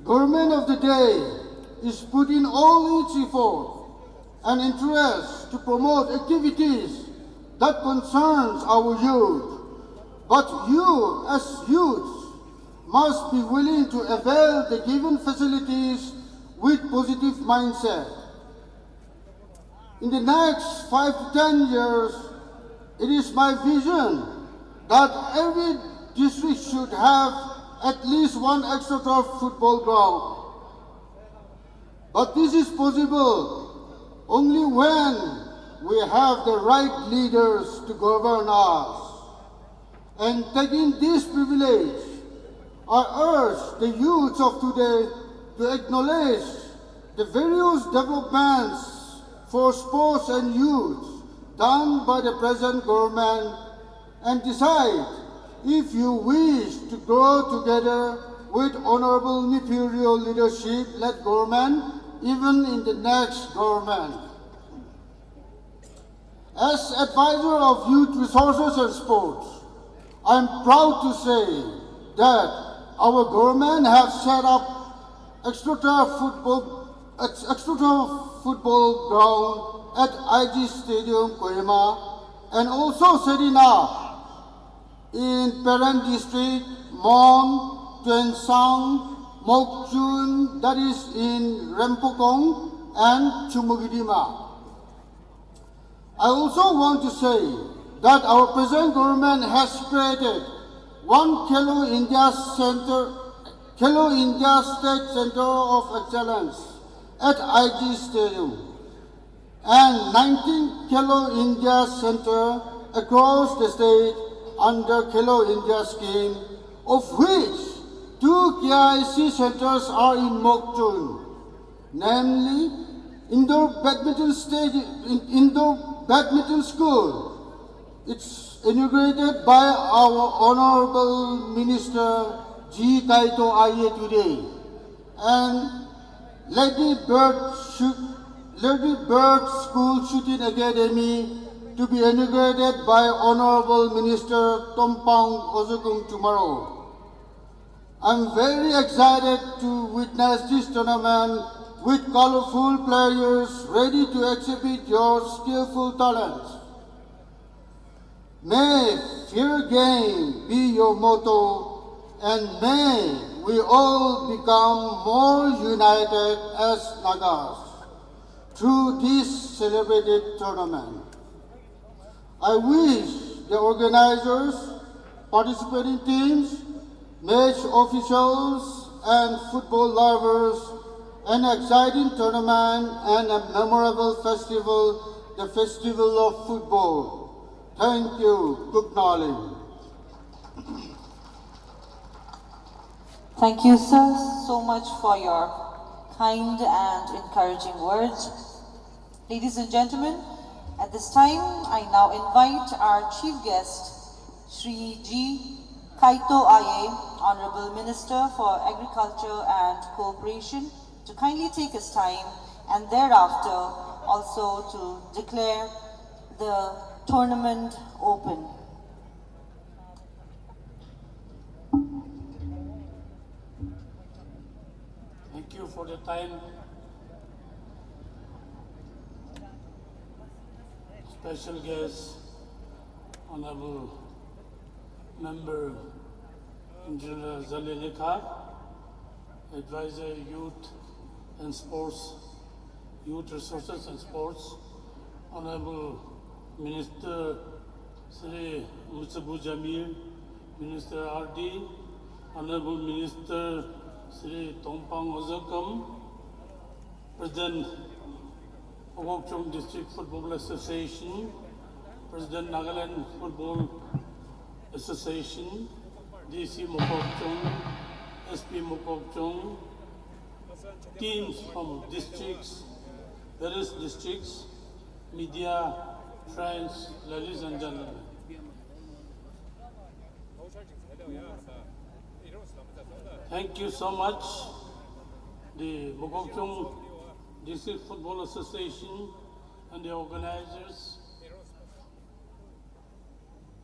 government of the day is putting all its effort and interest to promote activities that concerns our youth. But you, as youths, must be willing to avail the given facilities with positive mindset. In the next 5 to 10 years, it is my vision that every district should have at least one extra turf football ground. But this is possible only when we have the right leaders to govern us. And taking this privilege, I urge the youth of today to acknowledge the various developments for sports and youth done by the present government and decide if you wish to grow together with Honorable Nipurio leadership-led government even in the next government. As advisor of youth resources and sports, I am proud to say that our government has set up extra football ground at IG Stadium, Kohima, and also setting up in Parent District, Mon, Tuan Sang, Mok Chun, that is in Rempokong, and Chumugidima. I also want to say that our present government has created one Khelo India State Center of Excellence at IG Stadium and 19 Khelo India Center across the state under Khelo India scheme, of which 2 KIC centers are in Mokchun, namely Indoor Badminton School. It's inaugurated by our Honorable Minister G. Kaito Aye today, and Lady Bird School Shooting Academy to be inaugurated by Honorable Minister Tompang Ozokung tomorrow. I'm very excited to witness this tournament with colorful players ready to exhibit your skillful talents. May fair game be your motto, and may we all become more united as Nagas through this celebrated tournament. I wish the organizers, participating teams, match officials, and football lovers an exciting tournament and a memorable festival, the Festival of Football. Thank you. Good knowledge. Thank you, sir, so much for your kind and encouraging words. Ladies and gentlemen, at this time, I now invite our chief guest, Shri G. Kaito Aye, Honorable Minister for Agriculture and Cooperation, to kindly take his time and thereafter also to declare the tournament open. Thank you for the time. Special guest, Honorable Member Engineer Zalilekha, Advisor Youth and Sports, Youth Resources and Sports, Honorable Minister Sri Mutsabu Jamil, Minister RD, Honorable Minister Sri Tompang Ozokam, President Ogokchong District Football Association, President Nagaland Football Association, DC Mokokchong, SP Mokokchong, teams from districts, various districts, media, friends, ladies and gentlemen. Thank you so much. The Mokokchong District Football Association and the organizers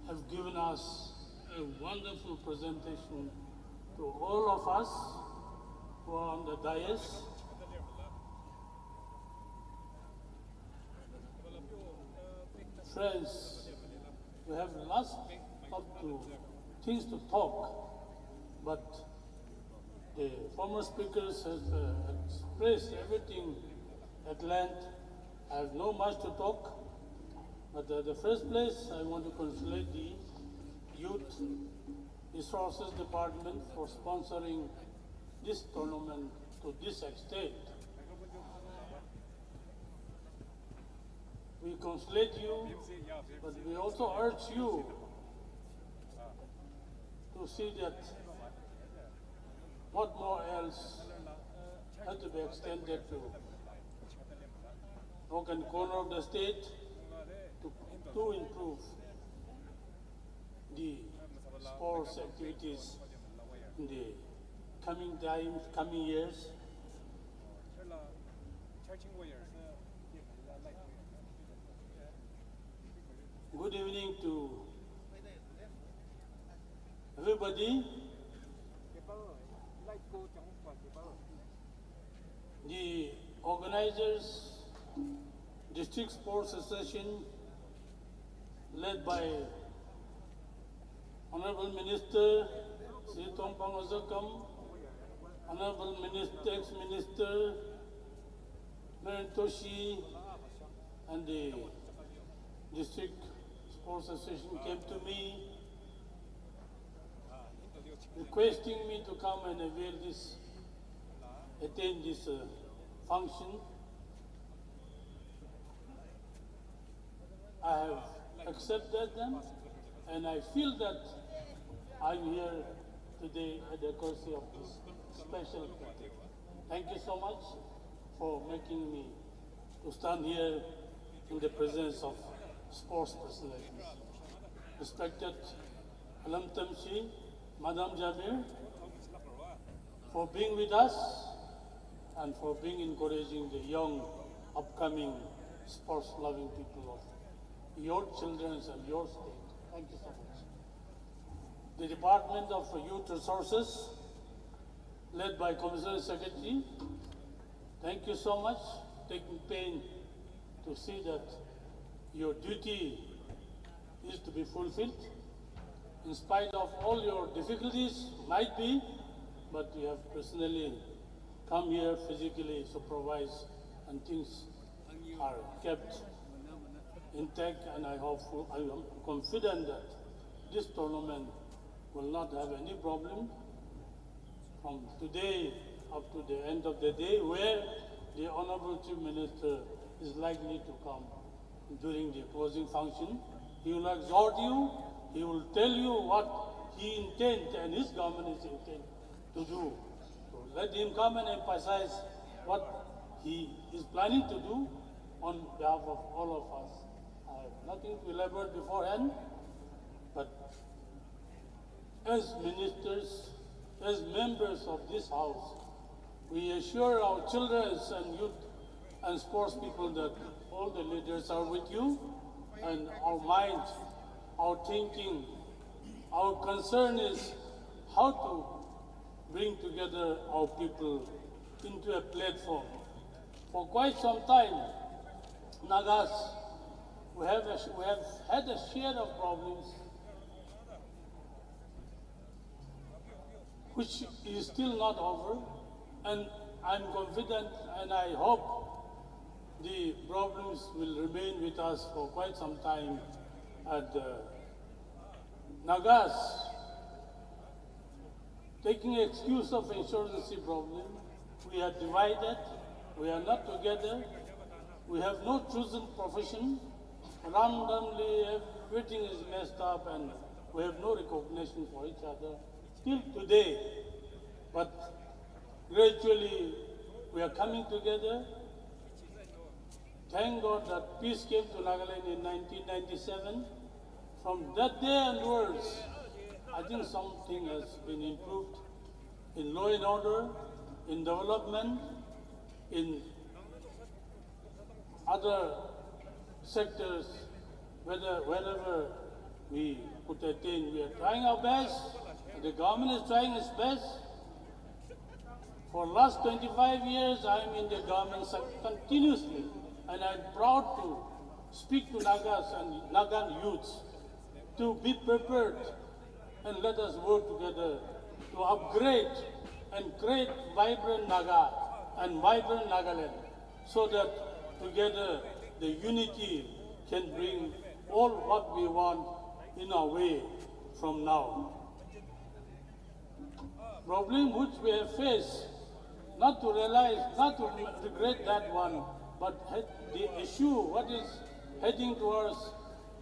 have given us a wonderful presentation to all of us who are on the dais. Friends, we have lots of things to talk, but the former speakers have expressed everything at length. I have no much to talk, but at the first place, I want to congratulate the Youth Resources Department for sponsoring this tournament to this extent. We congratulate you, but we also urge you to see that what more else had to be extended to nook and corner of the state to improve the sports activities in the coming times, coming years. Good evening to everybody. The organizers, District Sports Association, led by Honorable Minister Sri Tompang Ozakam, Honorable Minister, Ex-Minister Toshi, and the District Sports Association came to me requesting me to come and attend this function. I have accepted them, and I feel that I'm here today at the courtesy of this special meeting. Thank you so much for making me to stand here in the presence of sports personalities. Respected Alam Tamshi, Madam Jabir, for being with us and for being encouraging the young, upcoming, sports-loving people of your children and your state. Thank you so much. The Department of Youth Resources, led by Commissioner Secretary, thank you so much, taking pain to see that your duty is to be fulfilled. In spite of all your difficulties, might be, but you have personally come here physically, supervise, and things are kept intact, and I am confident that this tournament will not have any problem from today up to the end of the day, where the Honorable Chief Minister is likely to come during the closing function. He will exhort you, he will tell you what he intends and his government is intent to do. So let him come and emphasize what he is planning to do on behalf of all of us. I have nothing to elaborate beforehand, but as ministers, as members of this house, we assure our children and youth and sports people that all the leaders are with you, and our mind, our thinking, our concern is how to bring together our people into a platform. For quite some time, Nagas, we have had a share of problems which is still not over, and I'm confident and I hope the problems will remain with us for quite some time. At Nagas, taking excuse of insurgency problem, we are divided, we are not together, we have no chosen profession, randomly everything is messed up and we have no recognition for each other till today. But gradually we are coming together. Thank God that peace came to Nagaland in 1997. From that day onwards, I think something has been improved in law and order, in development, in other sectors, wherever we put attain. We are trying our best, the government is trying its best. For last 25 years, I am in the government continuously, and I'm proud to speak to Nagas and Nagan youths to be prepared and let us work together to upgrade and create vibrant Naga and vibrant Nagaland, so that together the unity can bring all what we want in our way from now. Problem which we have faced, not to realize, not to regret that one, but the issue, what is heading towards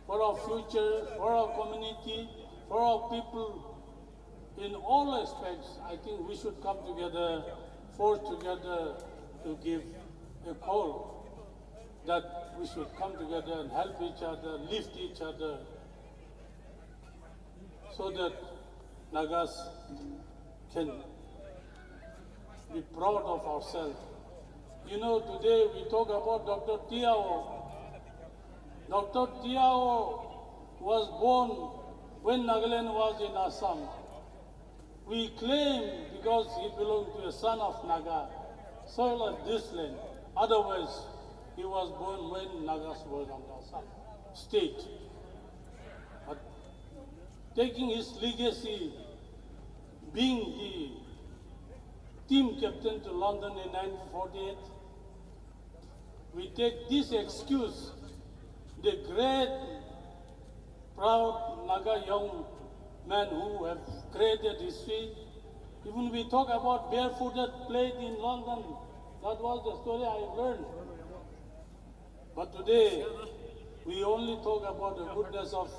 for our future, for our community, for our people, in all aspects, I think we should come together, force together to give a call that we should come together and help each other, lift each other, so that Nagas can be proud of ourselves. You know, today we talk about Dr. Tiao. Dr. Tiao was born when Nagaland was in Assam. We claim because he belonged to a son of Naga, soil of this land. Otherwise, he was born when Nagas were on the Assam state. But taking his legacy, being the team captain to London in 1948, we take this excuse, the great, proud Naga young men who have created history. Even we talk about barefooted played in London. That was the story I learned. But today, we only talk about the goodness of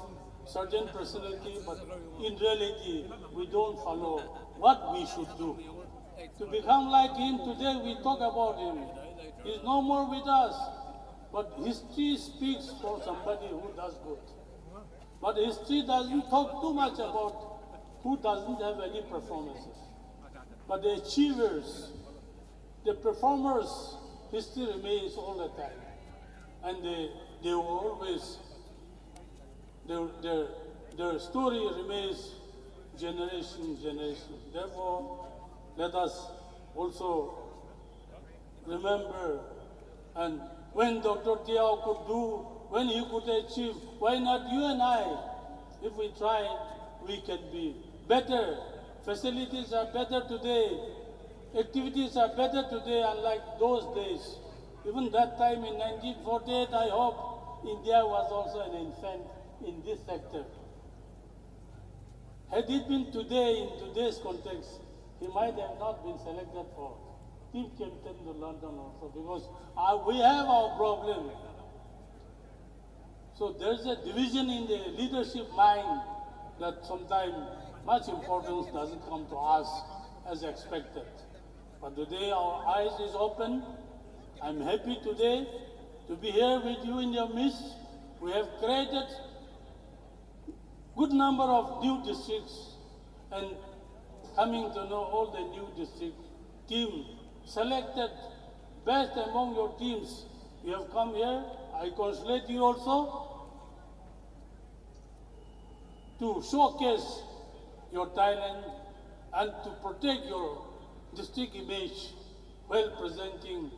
certain personality, but in reality, we don't follow what we should do. To become like him, today we talk about him. He's no more with us. But history speaks for somebody who does good. But history doesn't talk too much about who doesn't have any performances. But the achievers, the performers, history remains all the time. And they will always, their story remains generation. Therefore, let us also remember, and when Dr. Tiao could do, when he could achieve, why not you and I? If we try, we can be better. Facilities are better today. Activities are better today, unlike those days. Even that time in 1948, I hope India was also an infant in this sector. Had it been today, in today's context, he might have not been selected for team captain to London also, because we have our problem. So there's a division in the leadership mind that sometimes much importance doesn't come to us as expected. But today our eyes is open. I'm happy today to be here with you in your midst. We have created good number of new districts, and coming to know all the new district team selected best among your teams. You have come here. I congratulate you also to showcase your talent and to protect your district image while presenting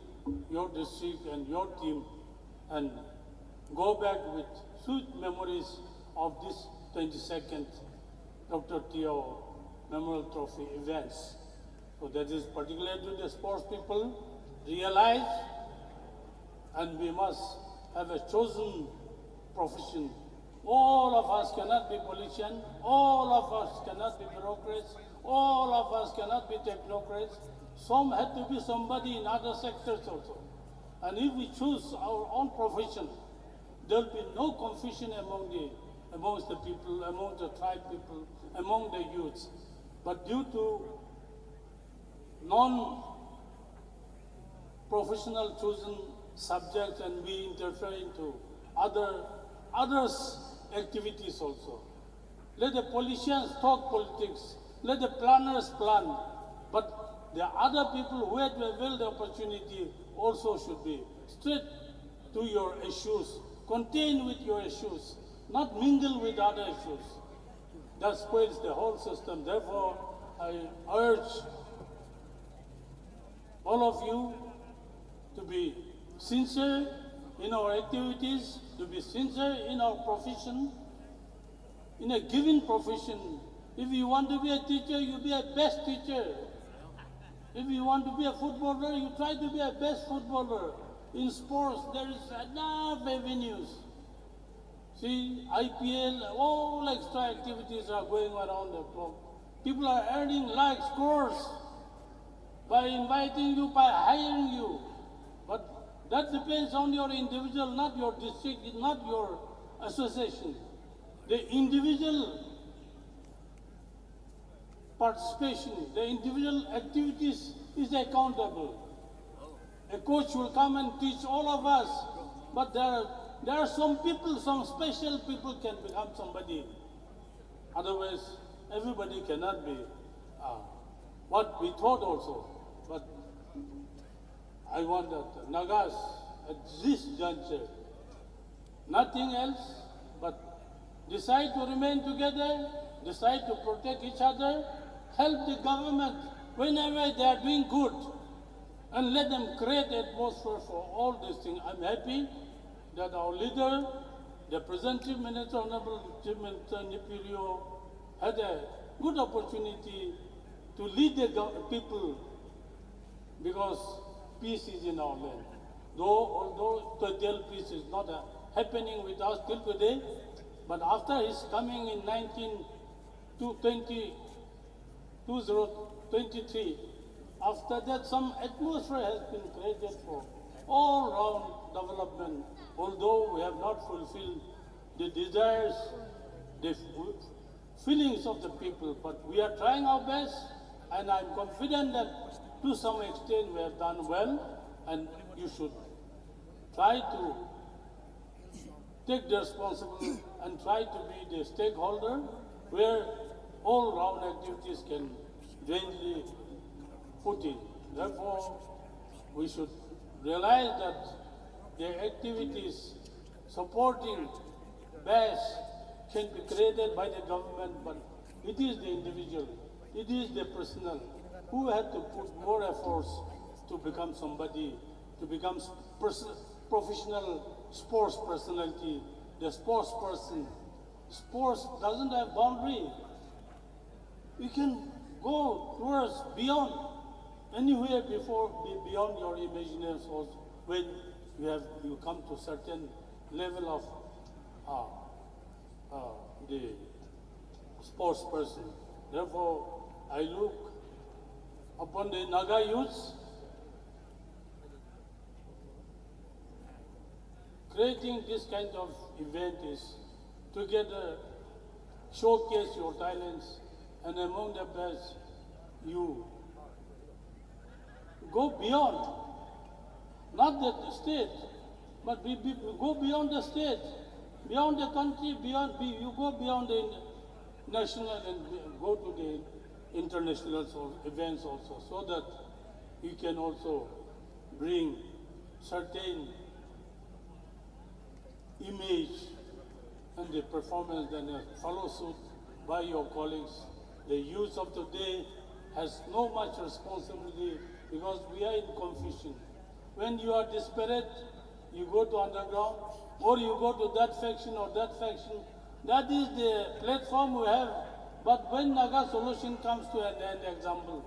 your district and your team, and go back with sweet memories of this 22nd Dr. Tiao Memorial Trophy events. So that is particular to the sports people, realize, and we must have a chosen profession. All of us cannot be politicians, all of us cannot be bureaucrats, all of us cannot be technocrats. Some had to be somebody in other sectors also. And if we choose our own profession, there will be no confusion amongst the people, among the tribe people, among the youths. But due to non-professional chosen subjects, and we interfere into others' activities also. Let the politicians talk politics, let the planners plan, but the other people who had availed the opportunity also should be straight to your issues, contain with your issues, not mingle with other issues. That spoils the whole system. Therefore, I urge all of you to be sincere in our activities, to be sincere in our profession, in a given profession. If you want to be a teacher, you be a best teacher. If you want to be a footballer, you try to be a best footballer. In sports, there is enough avenues. See, IPL, all extra activities are going around the clock. People are earning like scores by inviting you, by hiring you. But that depends on your individual, not your district, not your association. The individual participation, the individual activities is accountable. A coach will come and teach all of us But there are some people, some special people can become somebody. Otherwise, everybody cannot be what we thought also. But I want that Nagas at this juncture, nothing else but decide to remain together, decide to protect each other, help the government whenever they are doing good, and let them create atmosphere for all these things. I'm happy that our leader, the present Chief Minister, Honorable Chief Minister Nipirio, had a good opportunity to lead the people because peace is in our land. Although total peace is not happening with us till today, but after his coming in 2023, after that some atmosphere has been created for all-round development, although we have not fulfilled the desires, the feelings of the people, but we are trying our best, and I'm confident that to some extent we have done well, and you should try to take the responsibility and try to be the stakeholder where all round activities can jointly put in. Therefore, we should realize that the activities supporting best can be created by the government, but it is the individual, it is the personal who had to put more efforts to become somebody, to become professional sports personality, the sports person. Sports doesn't have boundary. You can go towards beyond anywhere beyond your imagination when you come to certain level of the sports person. Therefore, I look upon the Naga youths creating this kind of event is together showcase your talents, and among the best, you go beyond, not the state, but we go beyond the state, beyond the country, you go beyond the national and go to the international events also, so that you can also bring certain image and the performance and follow suit by your colleagues. The youth of today has no much responsibility because we are in confusion. When you are desperate, you go to underground or you go to that faction or that faction. That is the platform we have. But when Naga solution comes to an end, example,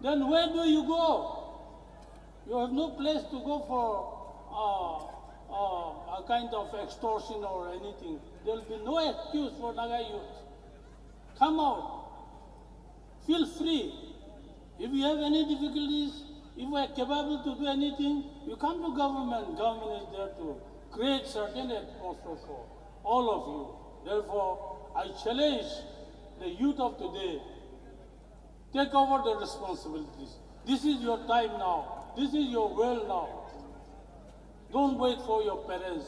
then where do you go? You have no place to go for a kind of extortion or anything. There will be no excuse for Naga youth. Come out. Feel free. If you have any difficulties, if you are capable to do anything, you come to government. Government is there to create certain atmosphere for all of you. Therefore, I challenge the youth of today, take over the responsibilities. This is your time now. This is your world now. Don't wait for your parents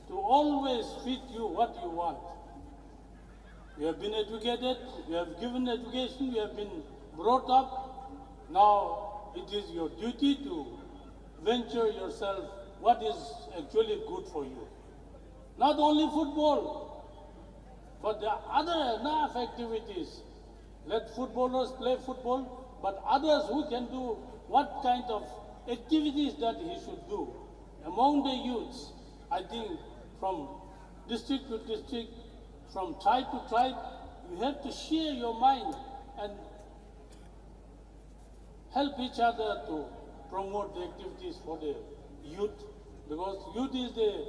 to always feed you what you want. You have been educated, you have given education, you have been brought up. Now it is your duty to venture yourself what is actually good for you. Not only football, but there are other enough activities. Let footballers play football, but others who can do what kind of activities that he should do. Among the youths, I think from district to district, from tribe to tribe, you have to share your mind and help each other to promote the activities for the youth, because youth is the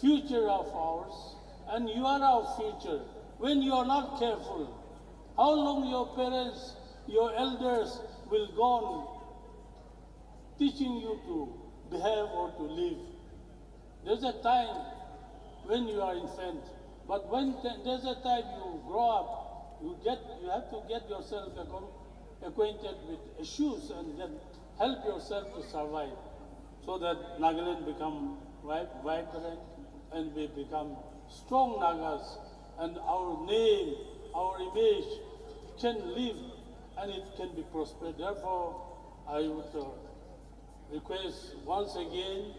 future of ours and you are our future. When you are not careful, how long your parents, your elders will go on teaching you to behave or to live? There's a time when you are infant, but when there's a time you grow up, you have to get yourself acquainted with issues and then help yourself to survive, so that Nagaland become vibrant, and we become strong Nagas, and our name, our image can live and it can be prospered. Therefore, I would request once again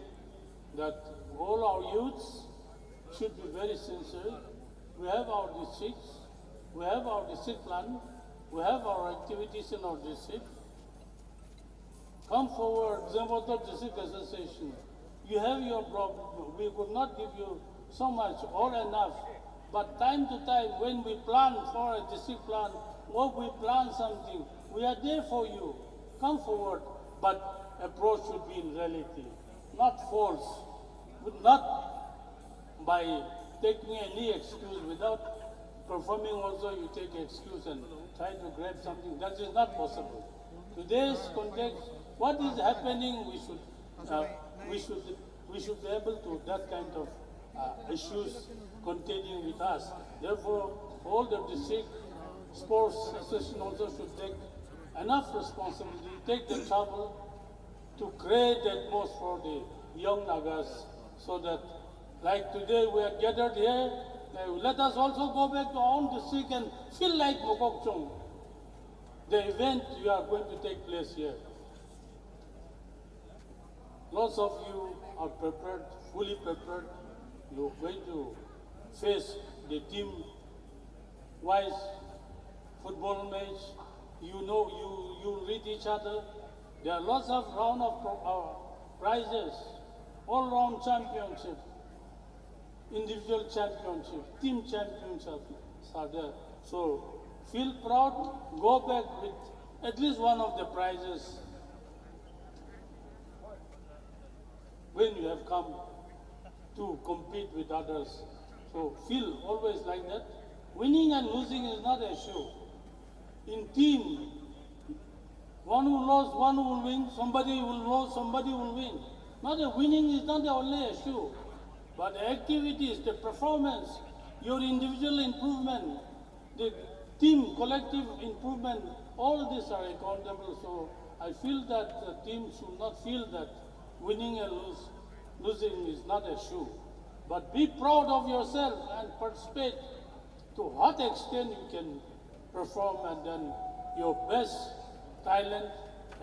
that all our youths should be very sincere. We have our districts, we have our district plan, we have our activities in our district. Come forward, Zambotar District Association. You have your problem. We could not give you so much or enough. But time to time, when we plan for a district plan, or we plan something, we are there for you. Come forward, but approach should be in reality, not false, not by taking any excuse. Without performing also you take excuse and try to grab something. That is not possible. Today's context, what is happening, we should be able to that kind of issues containing with us. Therefore, all the district sports association also should take enough responsibility, take the trouble to create the atmosphere for the young Nagas, so that like today we are gathered here, let us also go back to our own district and feel like Mokokchung, the event you are going to take place here. Lots of you are prepared, fully prepared. You're going to face the team-wise football match. You know, you read each other. There are lots of round of prizes, all-round championship, individual championship, team championships are there. So feel proud, go back with at least one of the prizes when you have come to compete with others. So feel always like that. Winning and losing is not an issue. In team, one who lost, one who will win, somebody will lose, somebody will win. Not a winning is not the only issue, but the activities, the performance, your individual improvement, the team collective improvement, all these are accountable. So I feel that the team should not feel that winning and losing is not a issue. But be proud of yourself and participate to what extent you can perform, and then your best talent,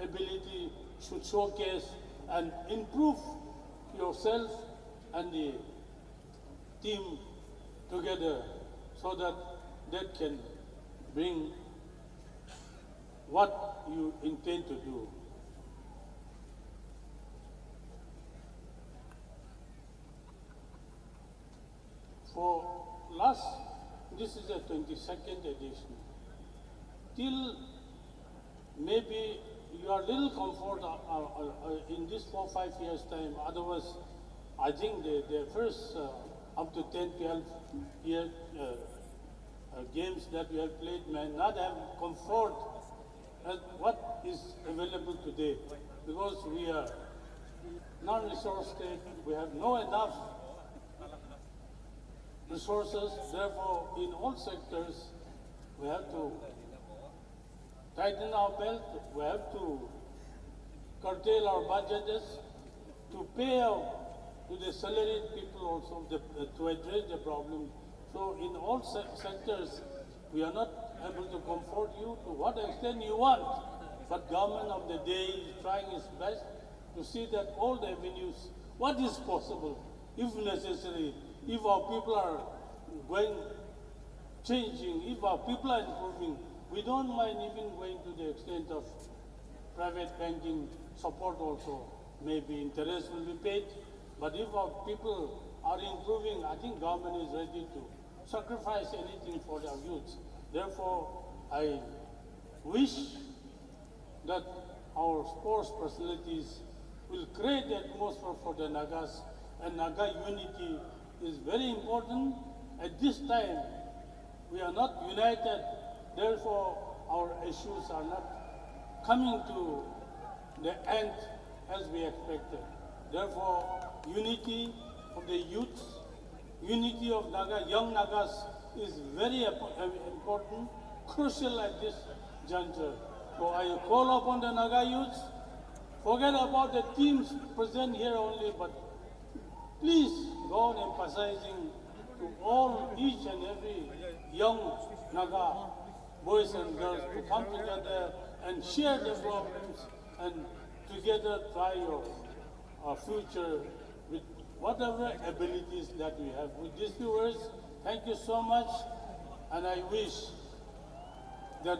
ability should showcase and improve yourself and the team together, so that that can bring what you intend to do. For this is the 22nd edition. Till maybe you are little comfort in this 4 or 5 years time. Otherwise, I think the first up to 10, 12 year games that we have played may not have comfort as what is available today, because we are non-resource state. We have no enough resources. Therefore, in all sectors, we have to tighten our belt. We have to curtail our budgets to pay out to the salaried people also to address the problem. So in all sectors, we are not able to comfort you to what extent you want. But government of the day is trying its best to see that all the avenues, what is possible, if necessary, if our people are changing, if our people are improving, we don't mind even going to the extent of private banking support also. Maybe interest will be paid, but if our people are improving, I think government is ready to sacrifice anything for their youth. Therefore, I wish that our sports personalities will create the atmosphere for the Nagas, and Naga unity is very important. At this time, we are not united, therefore our issues are not coming to the end as we expected. Therefore, unity of the youth, unity of Naga, young Nagas is very important, crucial at this juncture. So I call upon the Naga youth, forget about the teams present here only, but please go on emphasizing to all, each and every young Naga boys and girls to come together and share their problems and together try your future with whatever abilities that we have. With these few words, thank you so much, and I wish that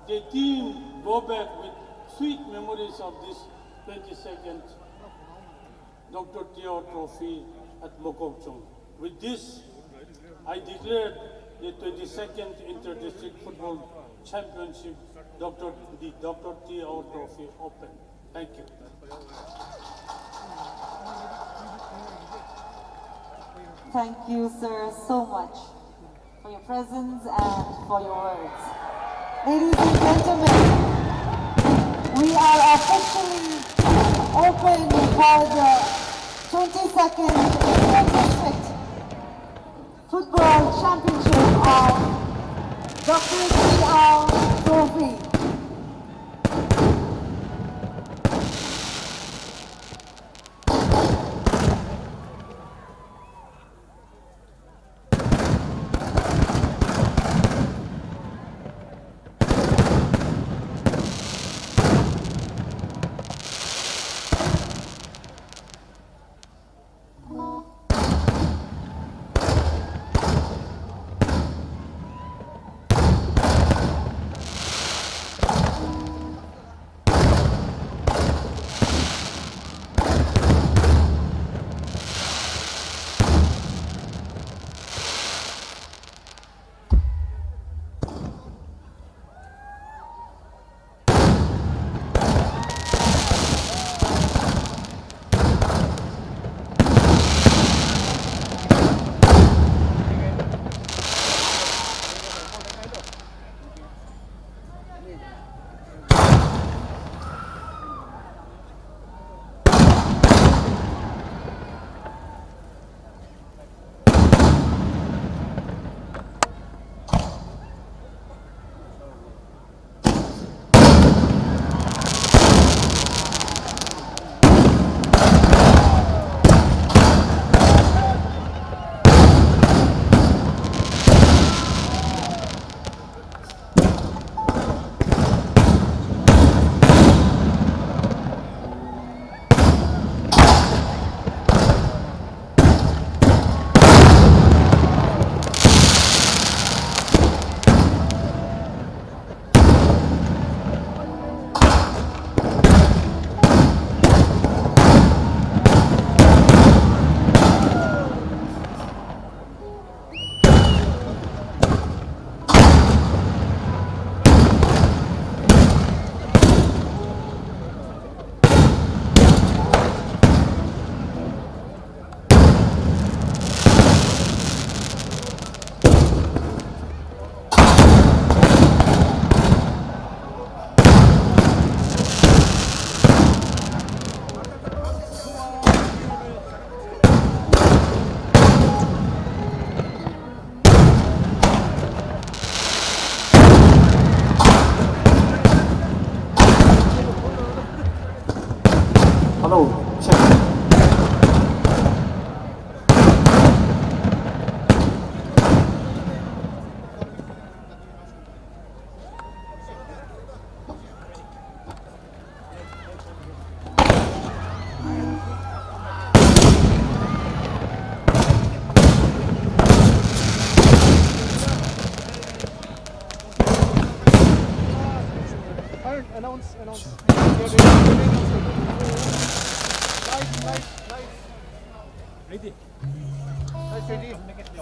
the team go back with sweet memories of this 22nd Dr. Teo Trophy at Mokokchung. With this, I declare the 22nd Inter-District Football Championship, the Dr. Teo Trophy open. Thank you. Thank you, sir, so much for your presence and for your words. Ladies and gentlemen, we are officially open for the 22nd Inter-District Football Championship of Dr. Teo Trophy.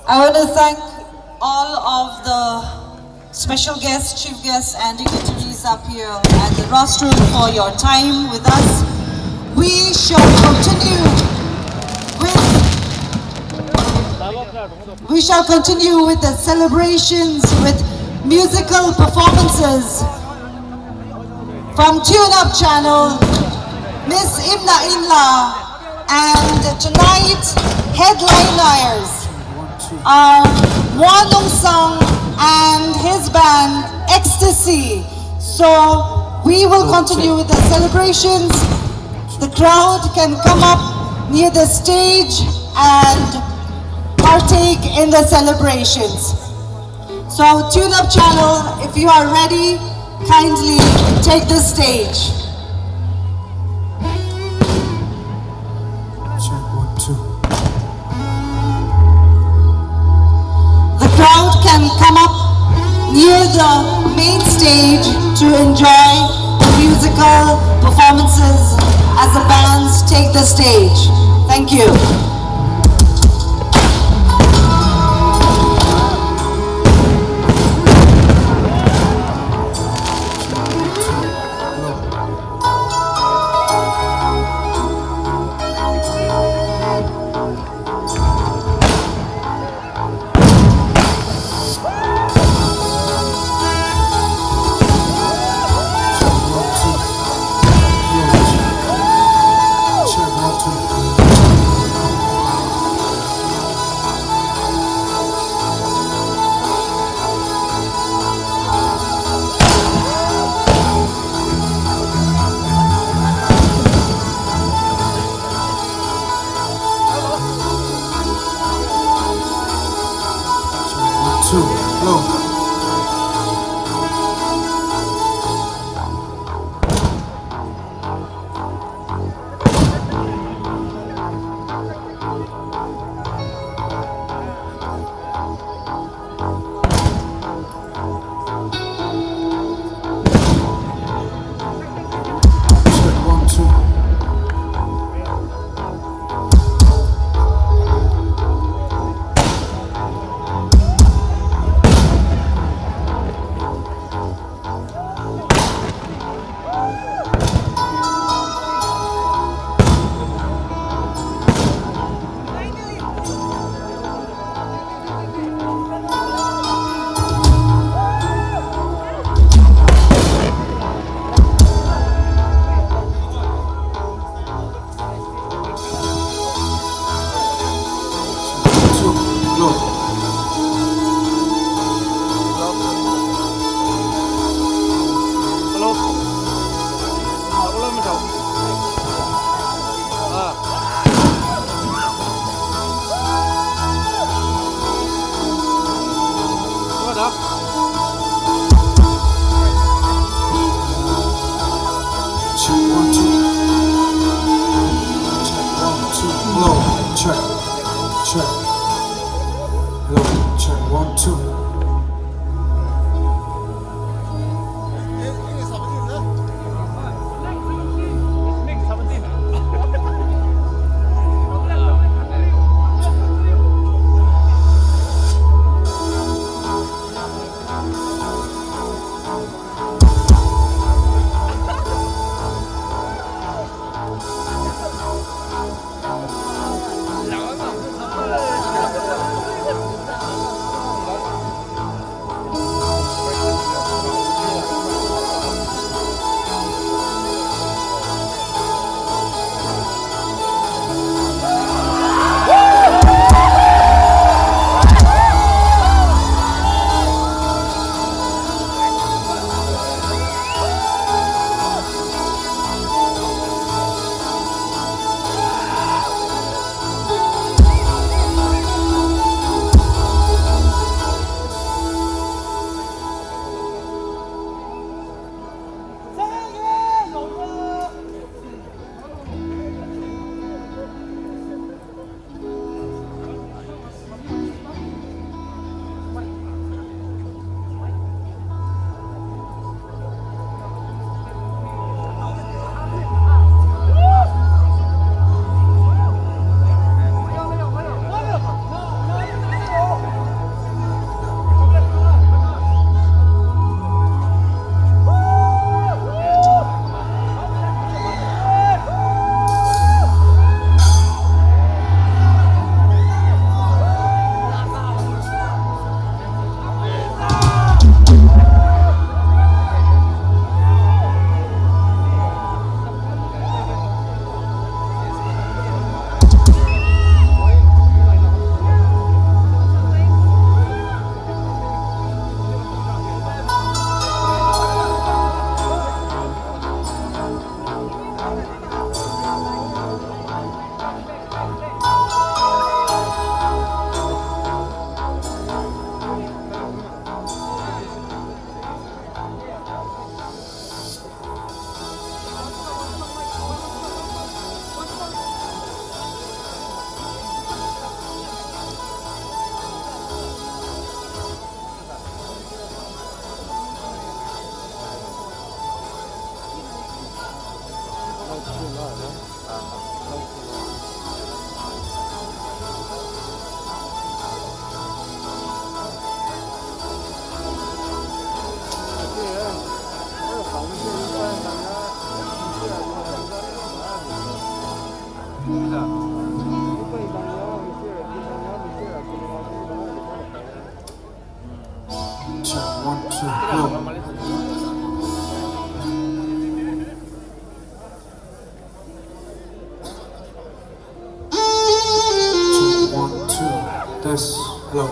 I want to thank all of the special guests, chief guests, and dignitaries up here at the rostrum for your time with us. We shall continue with the celebrations with musical performances from Tune Up Channel, Miss Imna Inla, and tonight headliners are Wanong Song and his band Ecstasy. So we will continue with the celebrations. The crowd can come up near the stage and partake in the celebrations. So tune up channel, if you are ready, kindly take the stage. The crowd can come up near the main stage to enjoy the musical performances as the bands take the stage. Thank you. Check, 1, 2, go. Check, 1, 2. Test. Hello.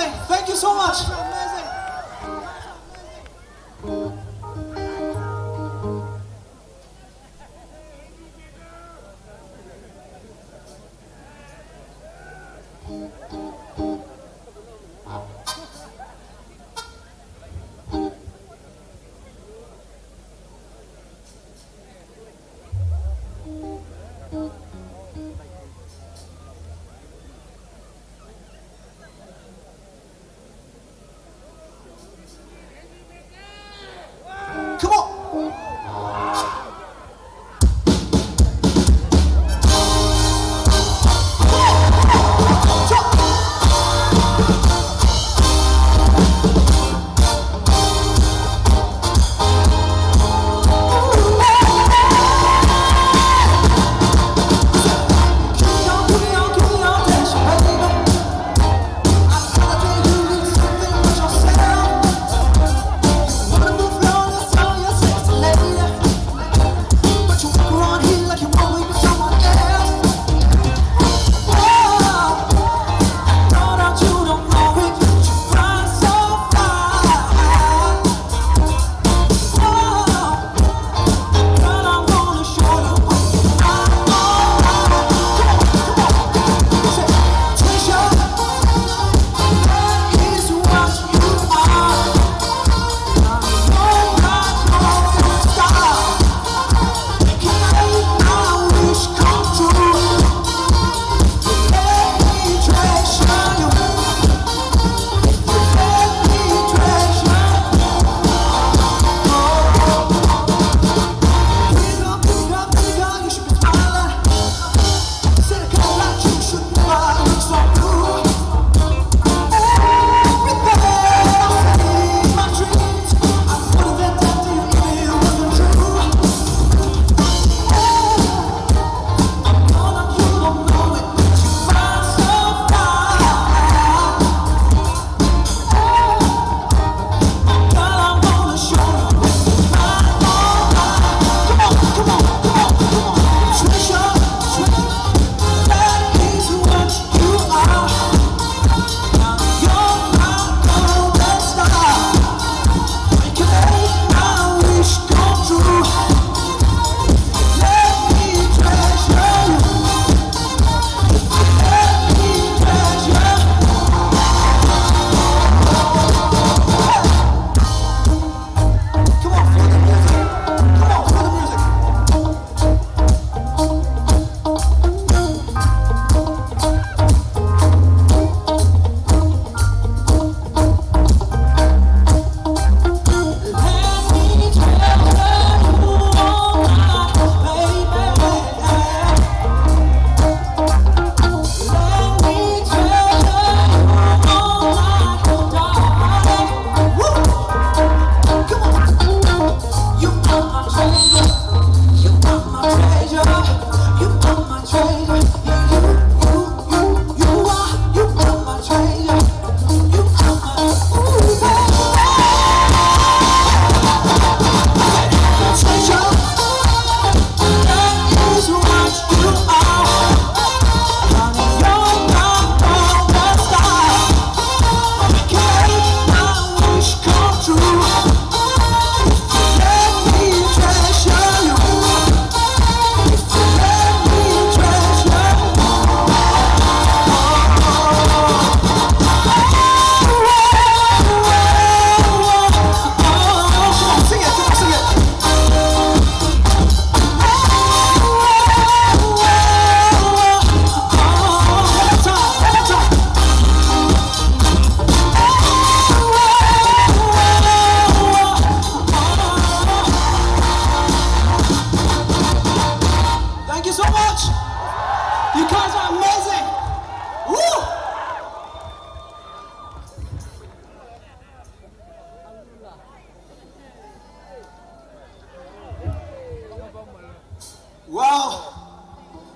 amazing. Thank you so much. Come on.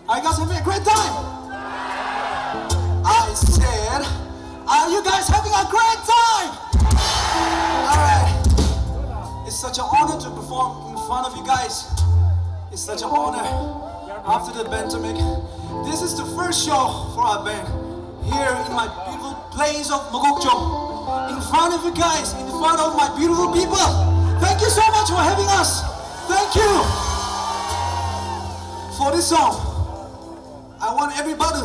Are you guys having a great time? I said, are you guys having a great time? Alright. It's such an honor to perform in front of you guys. It's such an honor. After the pandemic, this is the first show for our band here in my beautiful the place of Mogokjong, in front of you guys, in front of my beautiful people. Thank you so much for having us. Thank you. For this song, I want everybody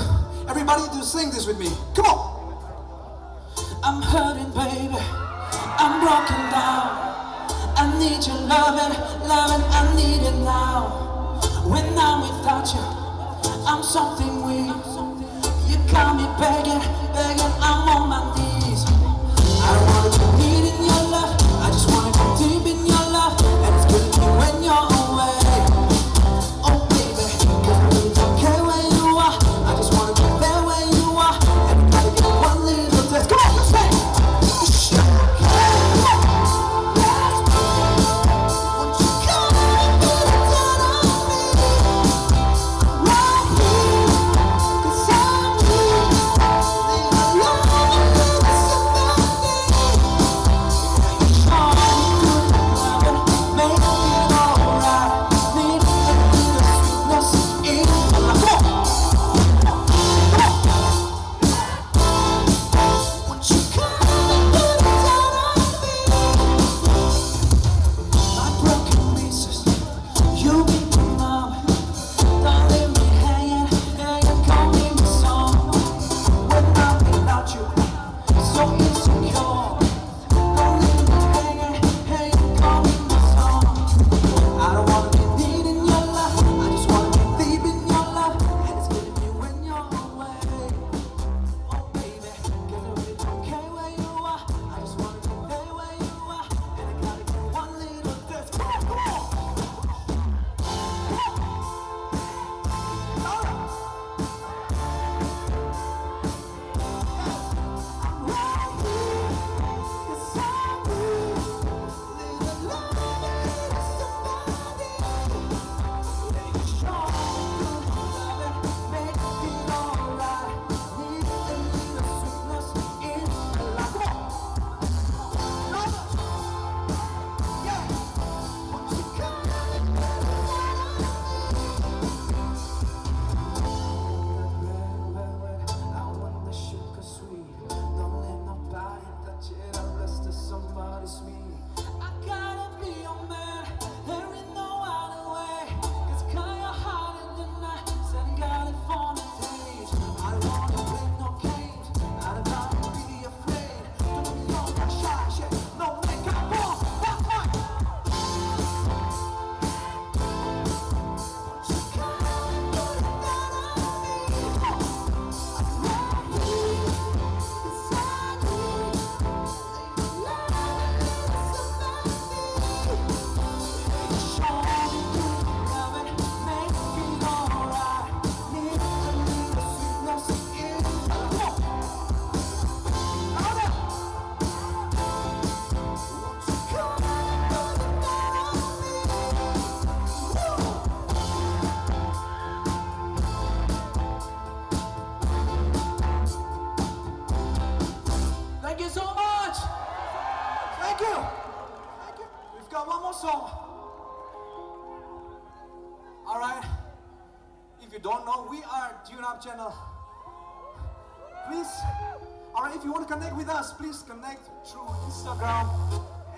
to sing this with me. Come on. I'm hurting, baby. I'm broken down. I need your loving, I need it now. When I'm without you, I'm something weak. You got me begging, I'm on my knees. I don't wanna be needing your love, I just wanna go deep in your love. And it's killing me when you're away. Oh baby, 'cause I really don't care where you are. I just wanna be there where you are. And we gotta get one little taste. Come on, let's sing. Thank you so much. Thank you. We've got one more song. All right. If you don't know, we are Tune Up Channel. Please, all right, if you want to connect with us, please connect through Instagram,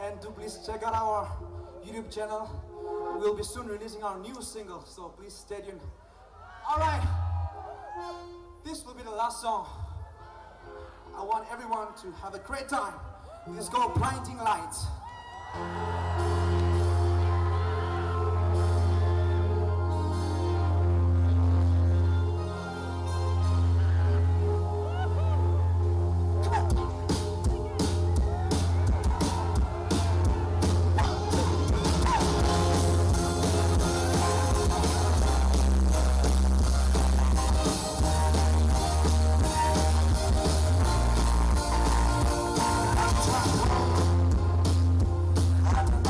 and do please check out our YouTube channel. We'll be soon releasing our new single, so please stay tuned. All right. This will be the last song. I want everyone to have a great time. This is called Blinding Lights. I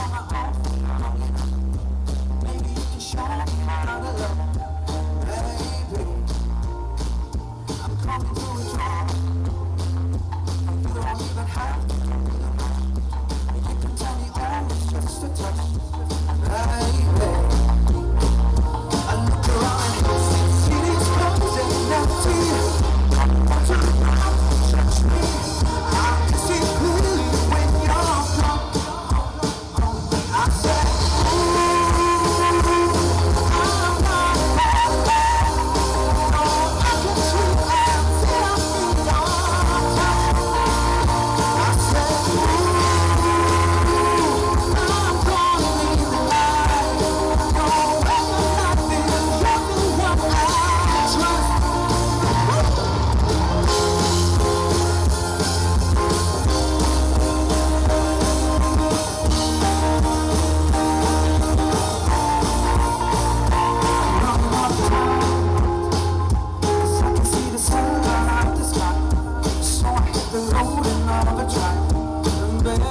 holding on the track. Baby,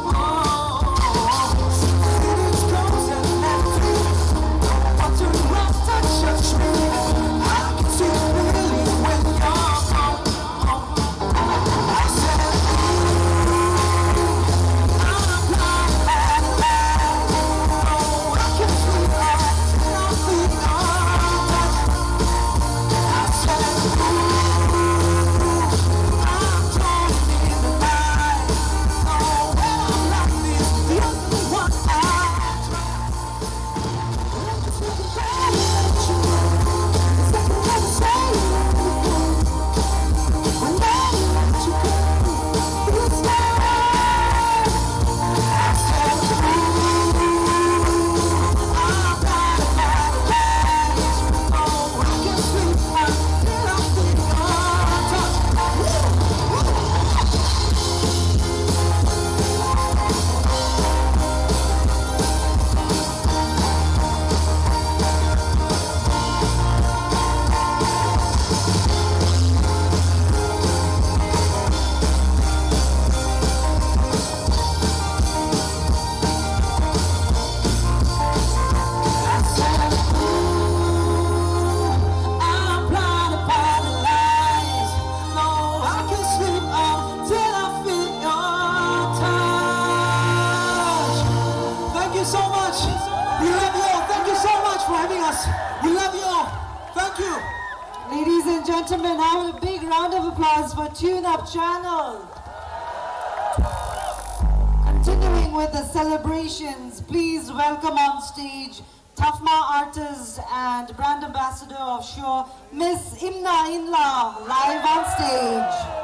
oh, city's closed and empty. Want to run to touch me? I can see clearly when you're gone. I said, I'm blind and blind. Oh, I can see all nothing on touch. I said, I'm drawn in the night. Oh, when I'm like this, the only one I I'm blinded by the lights. No, I can sleep until I feel your touch. Thank you so much. We love you all. Thank you so much for having us. We love you all. Thank you. Ladies and gentlemen, have a big round of applause for Tune Up Channel. Continuing with the celebrations, please welcome on stage Tafma artist and brand ambassador of Sure, Miss Imna Inla, live on stage.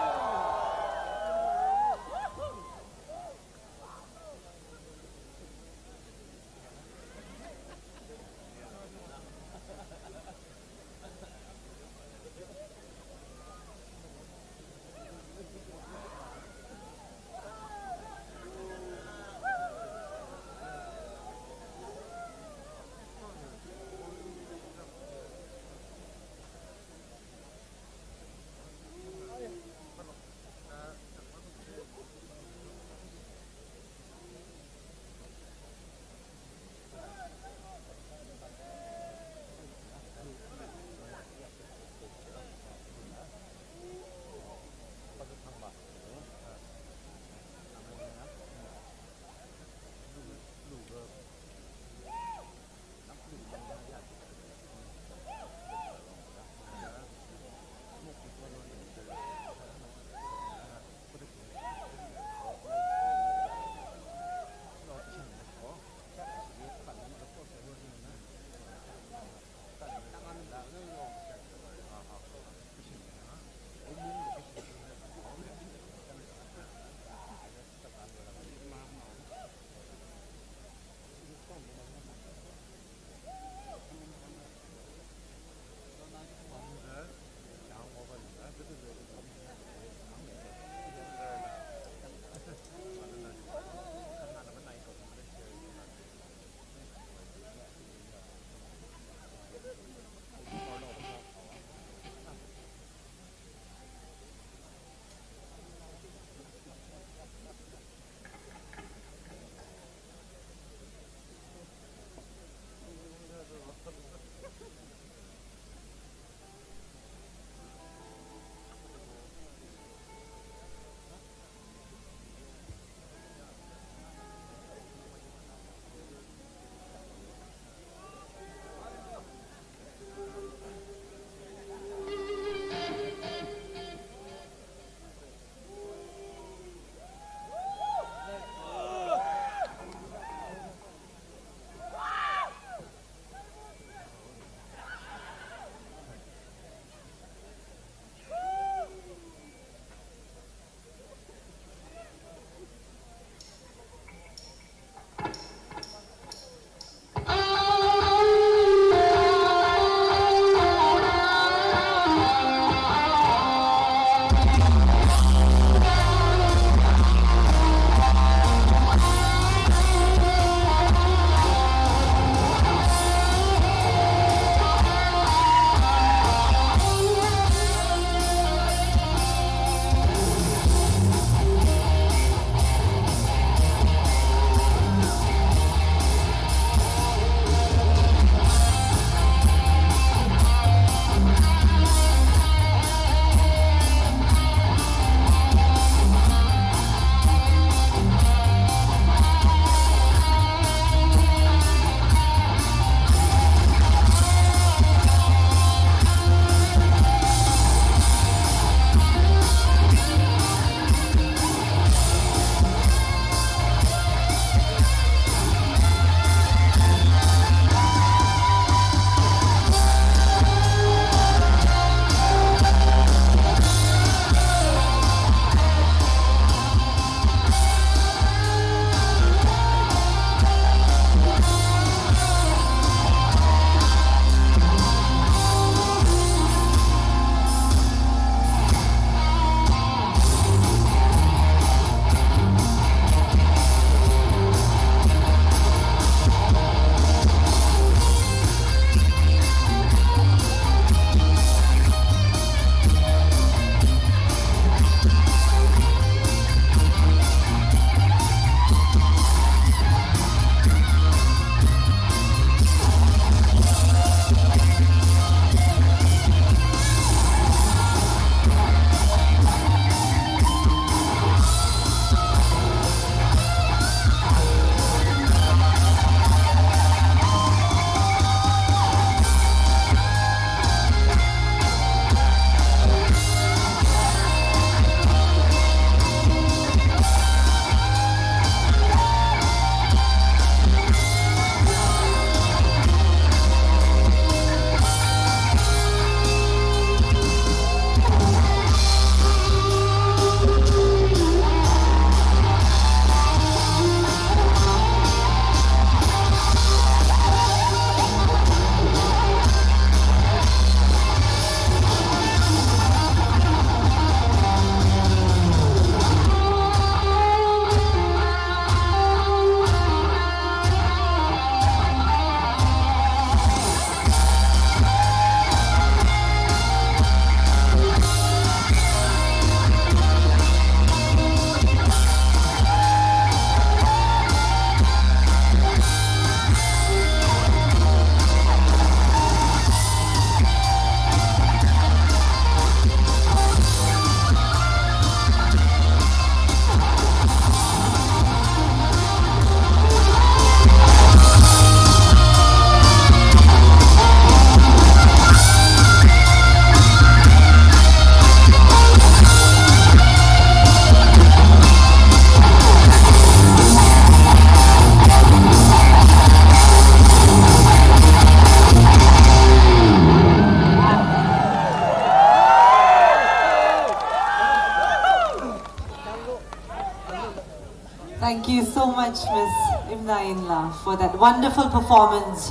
Thank you so much, Miss Imnainla, for that wonderful performance.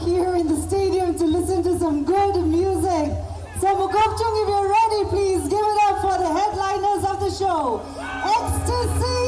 here in the stadium to listen to some good music. So Mukokchung, if you're ready, please give it up for the headliners of the show, Ecstasy!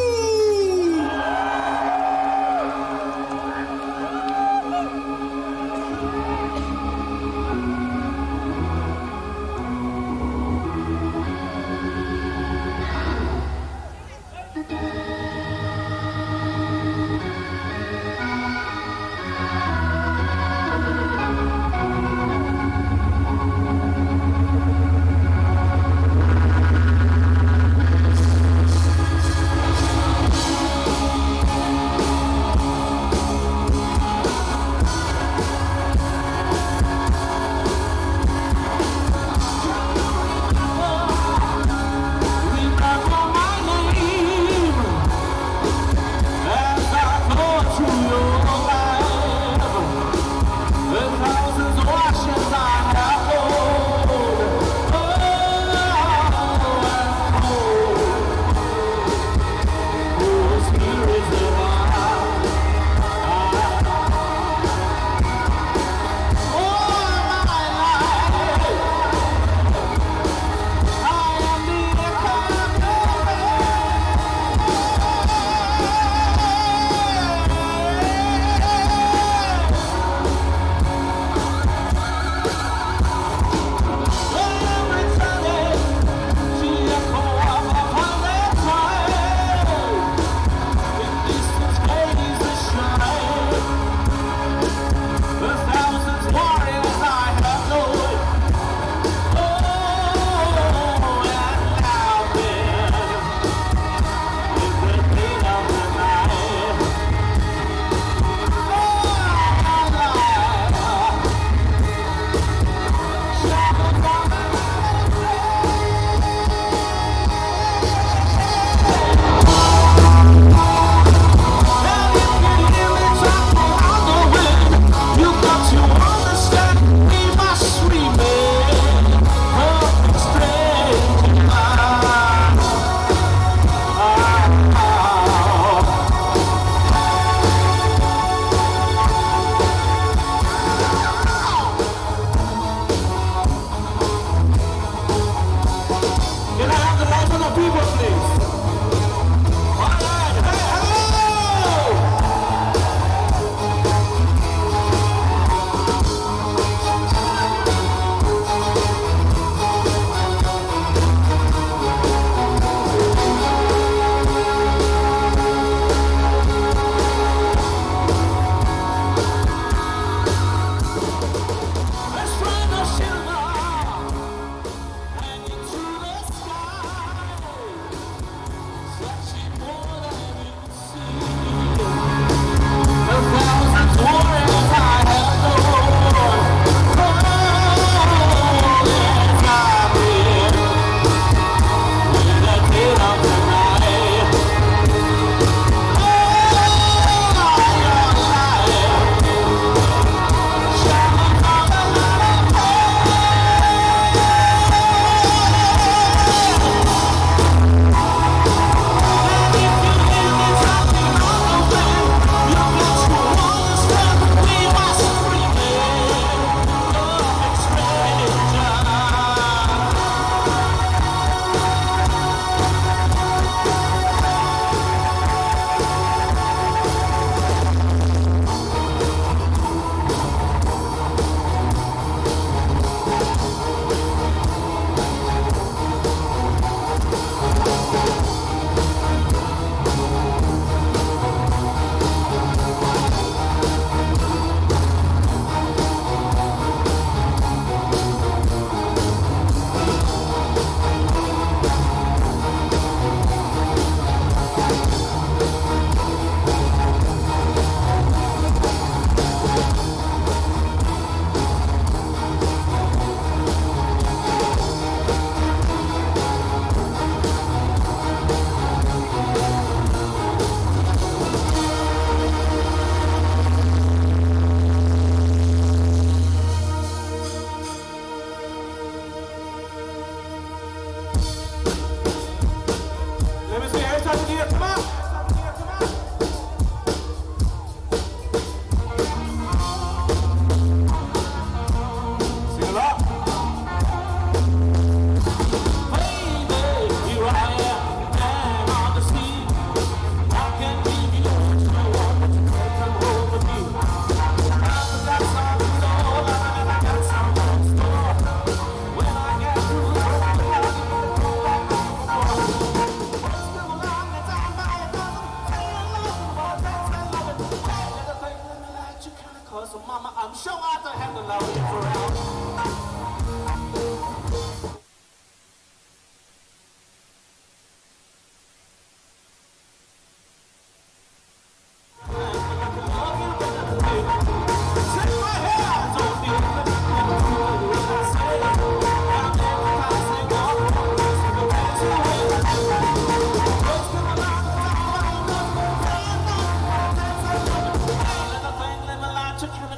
cause so mama, I'm sure I to handle love you around.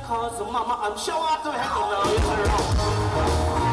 Cause so mama, I'm sure I to handle love you around.